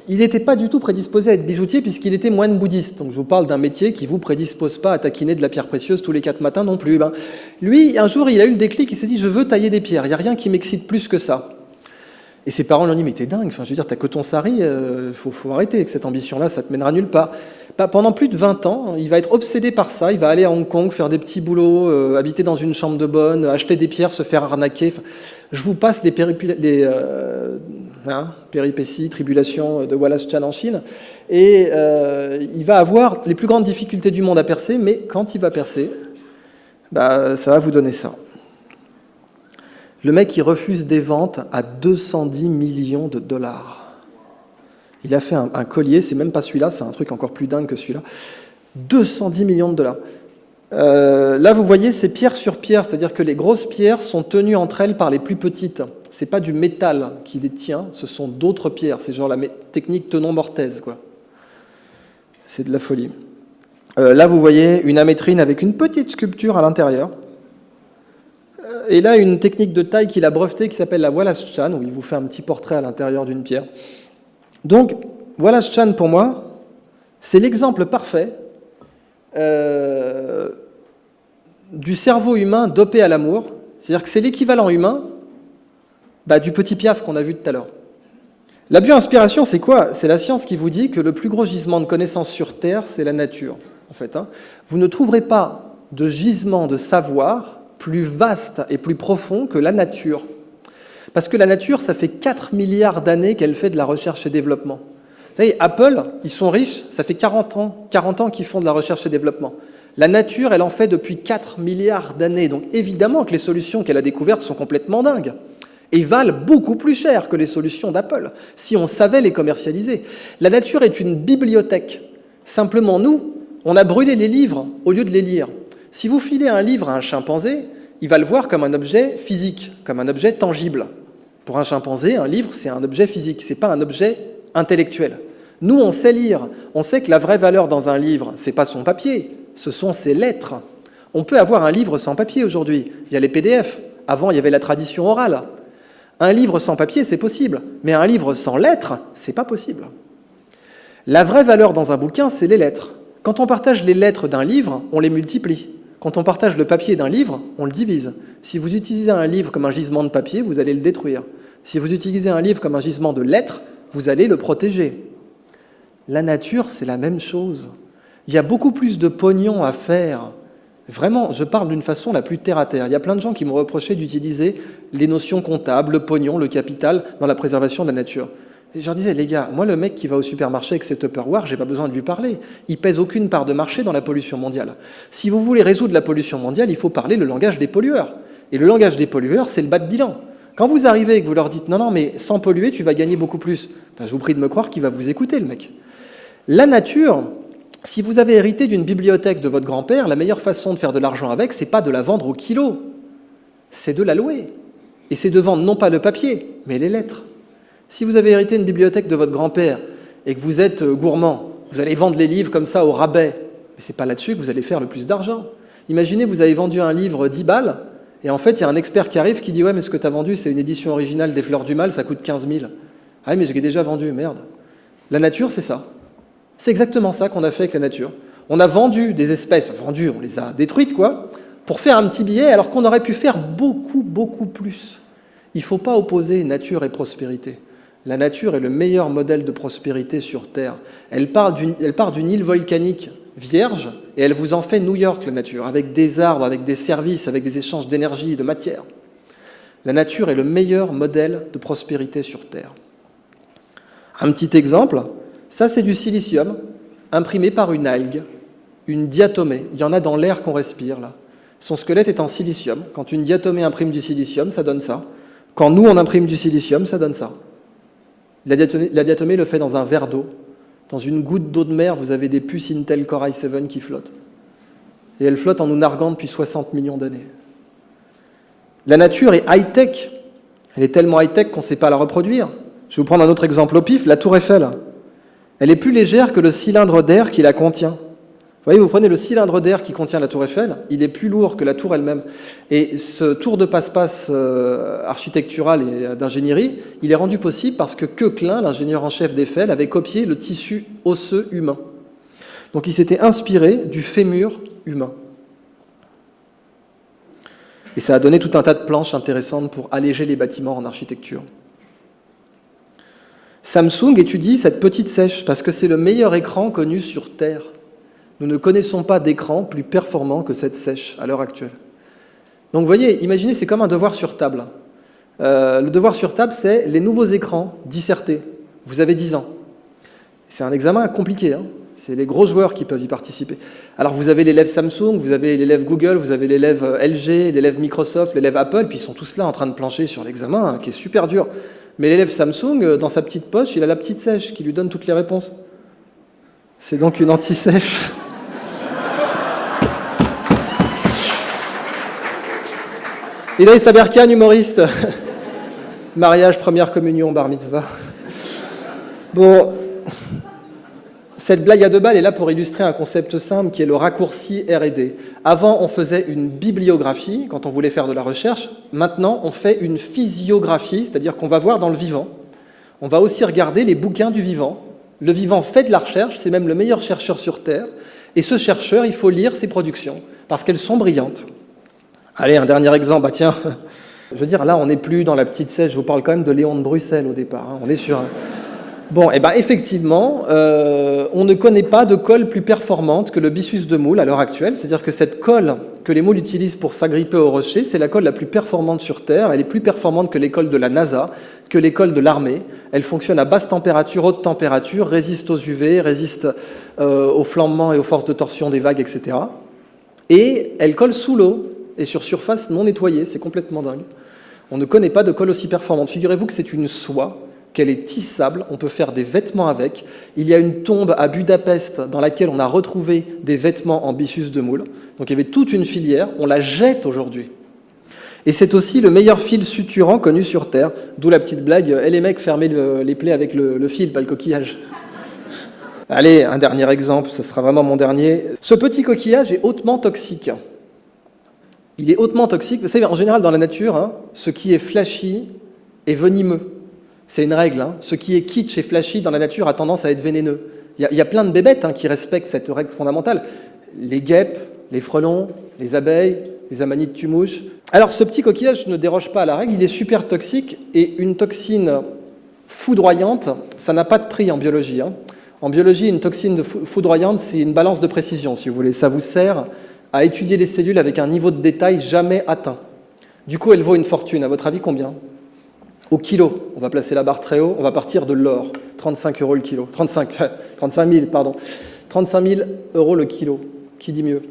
il n'était pas du tout prédisposé à être bijoutier puisqu'il était moine bouddhiste. Donc je vous parle d'un métier qui ne vous prédispose pas à taquiner de la pierre précieuse tous les 4 matins non plus. Lui, un jour, il a eu le déclic, il s'est dit « je veux tailler des pierres, il n'y a rien qui m'excite plus que ça ». Et ses parents lui ont dit « mais t'es dingue, je veux dire, t'as que ton sari, faut arrêter avec cette ambition-là, ça te mènera nulle part ». Pendant plus de 20 ans, il va être obsédé par ça, il va aller à Hong Kong, faire des petits boulots, habiter dans une chambre de bonne, acheter des pierres, se faire arnaquer. Je vous passe Péripéties, tribulations de Wallace Chan en Chine. Et il va avoir les plus grandes difficultés du monde à percer, mais quand il va percer, ça va vous donner ça. Le mec, il refuse des ventes à 210 millions de dollars. Il a fait un collier, c'est même pas celui-là, c'est un truc encore plus dingue que celui-là. 210 millions de dollars. Là, vous voyez, c'est pierre sur pierre, c'est-à-dire que les grosses pierres sont tenues entre elles par les plus petites. C'est pas du métal qui les tient, ce sont d'autres pierres. C'est genre la technique Tenon-Mortaise, quoi. C'est de la folie. Là, vous voyez une amétrine avec une petite sculpture à l'intérieur. Et là, une technique de taille qu'il a brevetée qui s'appelle la Wallace Chan, où il vous fait un petit portrait à l'intérieur d'une pierre. Donc, Wallace Chan, pour moi, c'est l'exemple parfait du cerveau humain dopé à l'amour. C'est-à-dire que c'est l'équivalent humain du petit Piaf qu'on a vu tout à l'heure. La bio-inspiration, c'est quoi? C'est la science qui vous dit que le plus gros gisement de connaissances sur Terre, c'est la nature, en fait. Vous ne trouverez pas de gisement de savoir plus vaste et plus profond que la nature. Parce que la nature, ça fait 4 milliards d'années qu'elle fait de la recherche et développement. Vous savez, Apple, ils sont riches, ça fait 40 ans qu'ils font de la recherche et développement. La nature, elle en fait depuis 4 milliards d'années. Donc évidemment que les solutions qu'elle a découvertes sont complètement dingues et valent beaucoup plus cher que les solutions d'Apple, si on savait les commercialiser. La nature est une bibliothèque. Simplement, nous, on a brûlé les livres au lieu de les lire. Si vous filez un livre à un chimpanzé, il va le voir comme un objet physique, comme un objet tangible. Pour un chimpanzé, un livre, c'est un objet physique, ce n'est pas un objet intellectuel. Nous, on sait lire, on sait que la vraie valeur dans un livre, ce n'est pas son papier, ce sont ses lettres. On peut avoir un livre sans papier aujourd'hui, il y a les PDF, avant il y avait la tradition orale. Un livre sans papier, c'est possible, mais un livre sans lettres, c'est pas possible. La vraie valeur dans un bouquin, c'est les lettres. Quand on partage les lettres d'un livre, on les multiplie. Quand on partage le papier d'un livre, on le divise. Si vous utilisez un livre comme un gisement de papier, vous allez le détruire. Si vous utilisez un livre comme un gisement de lettres, vous allez le protéger. La nature, c'est la même chose. Il y a beaucoup plus de pognon à faire. Vraiment, je parle d'une façon la plus terre-à-terre. Il y a plein de gens qui m'ont reproché d'utiliser les notions comptables, le pognon, le capital, dans la préservation de la nature. Et je leur disais, les gars, moi, le mec qui va au supermarché avec ses Tupperware, j'ai pas besoin de lui parler. Il pèse aucune part de marché dans la pollution mondiale. Si vous voulez résoudre la pollution mondiale, il faut parler le langage des pollueurs. Et le langage des pollueurs, c'est le bas de bilan. Quand vous arrivez et que vous leur dites, non, mais sans polluer, tu vas gagner beaucoup plus, je vous prie de me croire qu'il va vous écouter, le mec. La nature, si vous avez hérité d'une bibliothèque de votre grand-père, la meilleure façon de faire de l'argent avec, c'est pas de la vendre au kilo, c'est de la louer. Et c'est de vendre non pas le papier, mais les lettres. Si vous avez hérité une bibliothèque de votre grand-père et que vous êtes gourmand, vous allez vendre les livres comme ça au rabais. Mais ce n'est pas là-dessus que vous allez faire le plus d'argent. Imaginez, vous avez vendu un livre 10 balles, et en fait, il y a un expert qui arrive qui dit « Ouais, mais ce que tu as vendu, c'est une édition originale des Fleurs du Mal, ça coûte 15 000. » « Ah oui, mais je l'ai déjà vendu, merde. » La nature, c'est ça. C'est exactement ça qu'on a fait avec la nature. On a vendu des espèces, on les a détruites, quoi, pour faire un petit billet, alors qu'on aurait pu faire beaucoup, beaucoup plus. Il ne faut pas opposer nature et prospérité. La nature est le meilleur modèle de prospérité sur Terre. Elle part d'une île volcanique vierge et elle vous en fait New York, la nature, avec des arbres, avec des services, avec des échanges d'énergie, de matière. La nature est le meilleur modèle de prospérité sur Terre. Un petit exemple, ça c'est du silicium imprimé par une algue, une diatomée. Il y en a dans l'air qu'on respire, là. Son squelette est en silicium. Quand une diatomée imprime du silicium, ça donne ça. Quand nous, on imprime du silicium, ça donne ça. La diatomée le fait dans un verre d'eau. Dans une goutte d'eau de mer, vous avez des puces Intel Core i7 qui flottent. Et elles flottent en nous narguant depuis 60 millions d'années. La nature est high-tech. Elle est tellement high-tech qu'on ne sait pas la reproduire. Je vais vous prendre un autre exemple au pif, la tour Eiffel. Elle est plus légère que le cylindre d'air qui la contient. Vous voyez, vous prenez le cylindre d'air qui contient la tour Eiffel, il est plus lourd que la tour elle-même. Et ce tour de passe-passe architectural et d'ingénierie, il est rendu possible parce que Koechlin, l'ingénieur en chef d'Eiffel, avait copié le tissu osseux humain. Donc il s'était inspiré du fémur humain. Et ça a donné tout un tas de planches intéressantes pour alléger les bâtiments en architecture. Samsung étudie cette petite sèche parce que c'est le meilleur écran connu sur Terre. Nous ne connaissons pas d'écran plus performant que cette sèche à l'heure actuelle. Donc vous voyez, imaginez, c'est comme un devoir sur table. Le devoir sur table, c'est les nouveaux écrans, dissertés. Vous avez 10 ans. C'est un examen compliqué, hein. C'est les gros joueurs qui peuvent y participer. Alors vous avez l'élève Samsung, vous avez l'élève Google, vous avez l'élève LG, l'élève Microsoft, l'élève Apple, puis ils sont tous là en train de plancher sur l'examen, hein, qui est super dur. Mais l'élève Samsung, dans sa petite poche, il a la petite sèche qui lui donne toutes les réponses. C'est donc une anti-sèche. Hidriss Aberkane, humoriste. Mariage, première communion, bar mitzvah. Bon, cette blague à 2 balles est là pour illustrer un concept simple qui est le raccourci R&D. Avant, on faisait une bibliographie quand on voulait faire de la recherche. Maintenant, on fait une physiographie, c'est-à-dire qu'on va voir dans le vivant. On va aussi regarder les bouquins du vivant. Le vivant fait de la recherche, c'est même le meilleur chercheur sur Terre. Et ce chercheur, il faut lire ses productions, parce qu'elles sont brillantes. Allez, un dernier exemple. Bah tiens, je veux dire, là, on n'est plus dans la petite sèche. Je vous parle quand même de Léon de Bruxelles au départ. Hein. On est sur... Bon, et ben effectivement, on ne connaît pas de colle plus performante que le byssus de moule à l'heure actuelle. C'est-à-dire que cette colle que les moules utilisent pour s'agripper au rocher, c'est la colle la plus performante sur Terre. Elle est plus performante que les colles de la NASA, que les colles de l'armée. Elle fonctionne à basse température, haute température, résiste aux UV, résiste aux flambements et aux forces de torsion des vagues, etc. Et elle colle sous l'eau et sur surface non nettoyée. C'est complètement dingue. On ne connaît pas de colle aussi performante. Figurez-vous que c'est une soie, qu'elle est tissable, on peut faire des vêtements avec. Il y a une tombe à Budapest dans laquelle on a retrouvé des vêtements en byssus de moule. Donc il y avait toute une filière, on la jette aujourd'hui. Et c'est aussi le meilleur fil suturant connu sur Terre, d'où la petite blague, les mecs, fermez les plaies avec le fil, pas le coquillage. Allez, un dernier exemple, ce sera vraiment mon dernier. Ce petit coquillage est hautement toxique. Il est hautement toxique. Vous savez, en général, dans la nature, hein, ce qui est flashy est venimeux. C'est une règle. Hein. Ce qui est kitsch et flashy dans la nature a tendance à être vénéneux. Il y a plein de bébêtes hein, qui respectent cette règle fondamentale. Les guêpes, les frelons, les abeilles, les amanites tumouches. Alors, ce petit coquillage ne déroge pas à la règle. Il est super toxique et une toxine foudroyante, ça n'a pas de prix en biologie. Hein. En biologie, une toxine foudroyante, c'est une balance de précision, si vous voulez. Ça vous sert à étudier les cellules avec un niveau de détail jamais atteint. Du coup, elle vaut une fortune. À votre avis, combien ? Au kilo, on va placer la barre très haut, on va partir de l'or, 35 € le kilo, 35 000, pardon, 35 000 € le kilo, qui dit mieux ?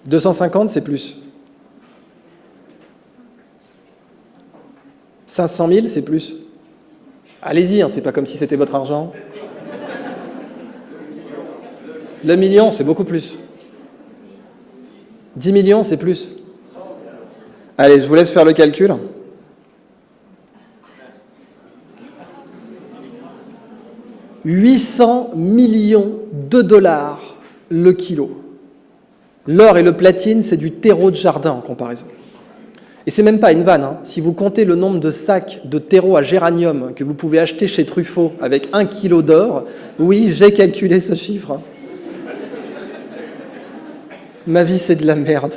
250, c'est plus. 500 000, c'est plus. Allez-y, hein, c'est pas comme si c'était votre argent. Le million, c'est beaucoup plus. 10 millions, c'est plus. Allez, je vous laisse faire le calcul. « 800 millions de dollars le kilo. L'or et le platine, c'est du terreau de jardin en comparaison. Et c'est même pas une vanne. Hein. Si vous comptez le nombre de sacs de terreau à géranium que vous pouvez acheter chez Truffaut avec 1 kilo d'or, oui, j'ai calculé ce chiffre. Hein. Ma vie, c'est de la merde.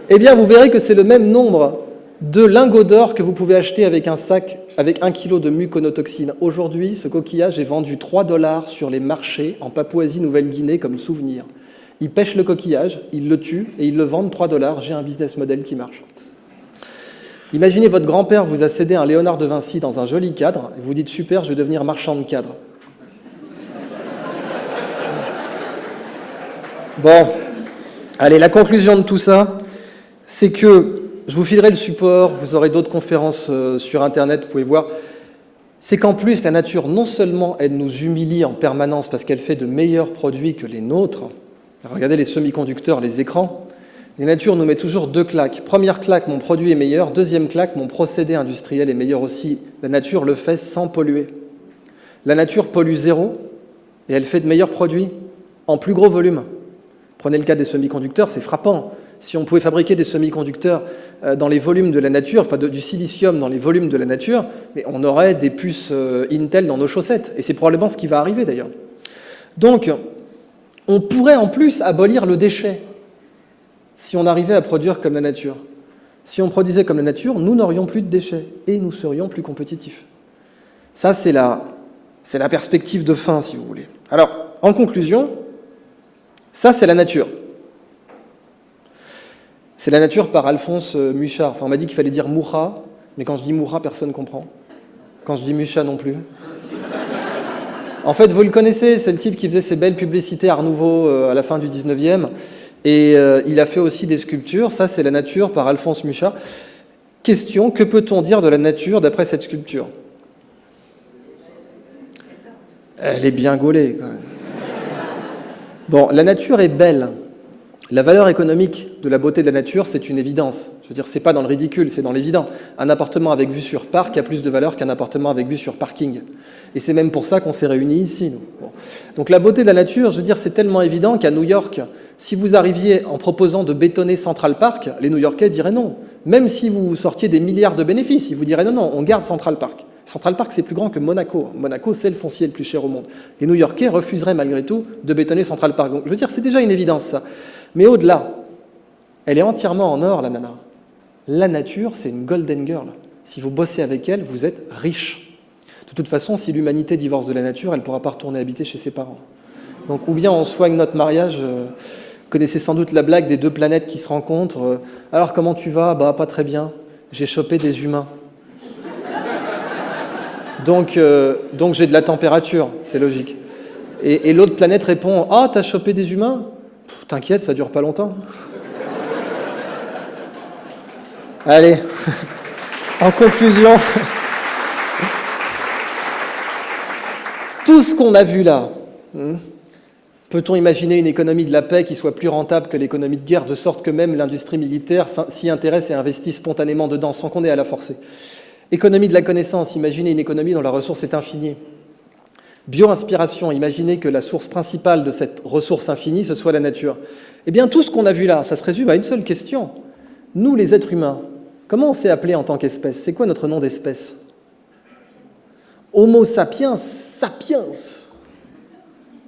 Eh bien, vous verrez que c'est le même nombre de lingots d'or que vous pouvez acheter avec un sac avec 1 kilo de muconotoxine. Aujourd'hui, ce coquillage est vendu 3 $ sur les marchés en Papouasie-Nouvelle-Guinée comme souvenir. Ils pêchent le coquillage, ils le tuent et ils le vendent 3 $. J'ai un business model qui marche. Imaginez votre grand-père vous a cédé un Léonard de Vinci dans un joli cadre et vous dites « Super, je vais devenir marchand de cadres ». Bon, allez, la conclusion de tout ça, c'est que je vous filerai le support, vous aurez d'autres conférences sur Internet, vous pouvez voir. C'est qu'en plus, la nature, non seulement elle nous humilie en permanence parce qu'elle fait de meilleurs produits que les nôtres, regardez les semi-conducteurs, les écrans, la nature nous met toujours 2 claques. Première claque, mon produit est meilleur. Deuxième claque, mon procédé industriel est meilleur aussi. La nature le fait sans polluer. La nature pollue 0 et elle fait de meilleurs produits en plus gros volume. Prenez le cas des semi-conducteurs, c'est frappant. Si on pouvait fabriquer des semi-conducteurs dans les volumes de la nature, enfin du silicium dans les volumes de la nature, mais on aurait des puces Intel dans nos chaussettes. Et c'est probablement ce qui va arriver d'ailleurs. Donc, on pourrait en plus abolir le déchet si on arrivait à produire comme la nature. Si on produisait comme la nature, nous n'aurions plus de déchets et nous serions plus compétitifs. Ça, c'est la perspective de fin, si vous voulez. Alors, en conclusion, ça, c'est la nature. C'est la nature par Alphonse Mucha. Enfin, on m'a dit qu'il fallait dire Mucha, mais quand je dis Mucha, personne ne comprend. Quand je dis Mucha non plus. En fait, vous le connaissez, c'est le type qui faisait ces belles publicités Art Nouveau à la fin du 19e. Et il a fait aussi des sculptures. Ça, c'est la nature par Alphonse Mucha. Question, que peut-on dire de la nature d'après cette sculpture? Elle est bien gaulée, quand même. Bon, la nature est belle. La valeur économique de la beauté de la nature, c'est une évidence. Je veux dire, c'est pas dans le ridicule, c'est dans l'évident. Un appartement avec vue sur parc a plus de valeur qu'un appartement avec vue sur parking. Et c'est même pour ça qu'on s'est réunis ici, nous. Bon. Donc la beauté de la nature, je veux dire, c'est tellement évident qu'à New York, si vous arriviez en proposant de bétonner Central Park, les New-Yorkais diraient non. Même si vous sortiez des milliards de bénéfices, ils vous diraient non, non, on garde Central Park. Central Park, c'est plus grand que Monaco. Monaco, c'est le foncier le plus cher au monde. Les New-Yorkais refuseraient malgré tout de bétonner Central Park. Donc, je veux dire, c'est déjà une évidence, ça. Mais au-delà, elle est entièrement en or, la nana. La nature, c'est une golden girl. Si vous bossez avec elle, vous êtes riche. De toute façon, si l'humanité divorce de la nature, elle ne pourra pas retourner habiter chez ses parents. Donc, ou bien on soigne notre mariage. Vous connaissez sans doute la blague des deux planètes qui se rencontrent. Alors, comment tu vas? Bah, pas très bien. J'ai chopé des humains. Donc j'ai de la température, c'est logique. Et l'autre planète répond: ah, t'as chopé des humains? T'inquiète, ça dure pas longtemps. Allez, en conclusion, tout ce qu'on a vu là, peut-on imaginer une économie de la paix qui soit plus rentable que l'économie de guerre, de sorte que même l'industrie militaire s'y intéresse et investit spontanément dedans, sans qu'on ait à la forcer? Économie de la connaissance, imaginez une économie dont la ressource est infinie. Bio-inspiration, imaginez que la source principale de cette ressource infinie, ce soit la nature. Eh bien, tout ce qu'on a vu là, ça se résume à une seule question. Nous, les êtres humains, comment on s'est appelés en tant qu'espèce? C'est quoi notre nom d'espèce? Homo sapiens, sapiens.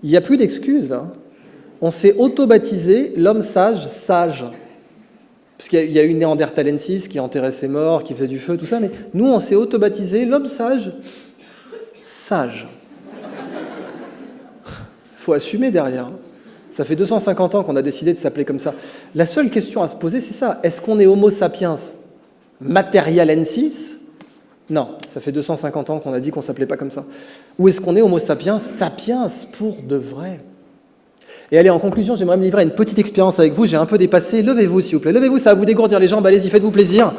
Il n'y a plus d'excuses, là. On s'est auto-baptisé l'homme sage, sage. Parce qu'il y a eu Néandertalensis qui enterrait ses morts, qui faisait du feu, tout ça, mais nous, on s'est auto-baptisé l'homme sage, sage. Il faut assumer derrière. Ça fait 250 ans qu'on a décidé de s'appeler comme ça. La seule question à se poser, c'est ça. Est-ce qu'on est Homo sapiens materialensis? Non, ça fait 250 ans qu'on a dit qu'on ne s'appelait pas comme ça. Ou est-ce qu'on est Homo sapiens, sapiens pour de vrai? Et allez, en conclusion, j'aimerais me livrer à une petite expérience avec vous. J'ai un peu dépassé. Levez-vous, s'il vous plaît. Levez-vous, ça va vous dégourdir les jambes. Allez-y, faites-vous plaisir.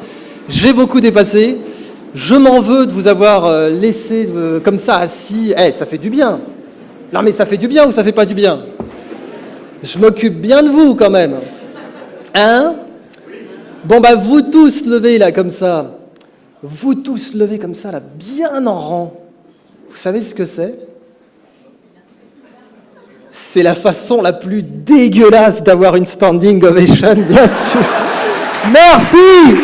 J'ai beaucoup dépassé. Je m'en veux de vous avoir laissé comme ça, assis. Ça fait du bien. Non, mais ça fait du bien ou ça fait pas du bien? Je m'occupe bien de vous, quand même. Hein? Bon, bah, vous tous levez, là, comme ça. Vous tous levez comme ça, là, bien en rang. Vous savez ce que c'est? C'est la façon la plus dégueulasse d'avoir une standing ovation, bien sûr. Merci!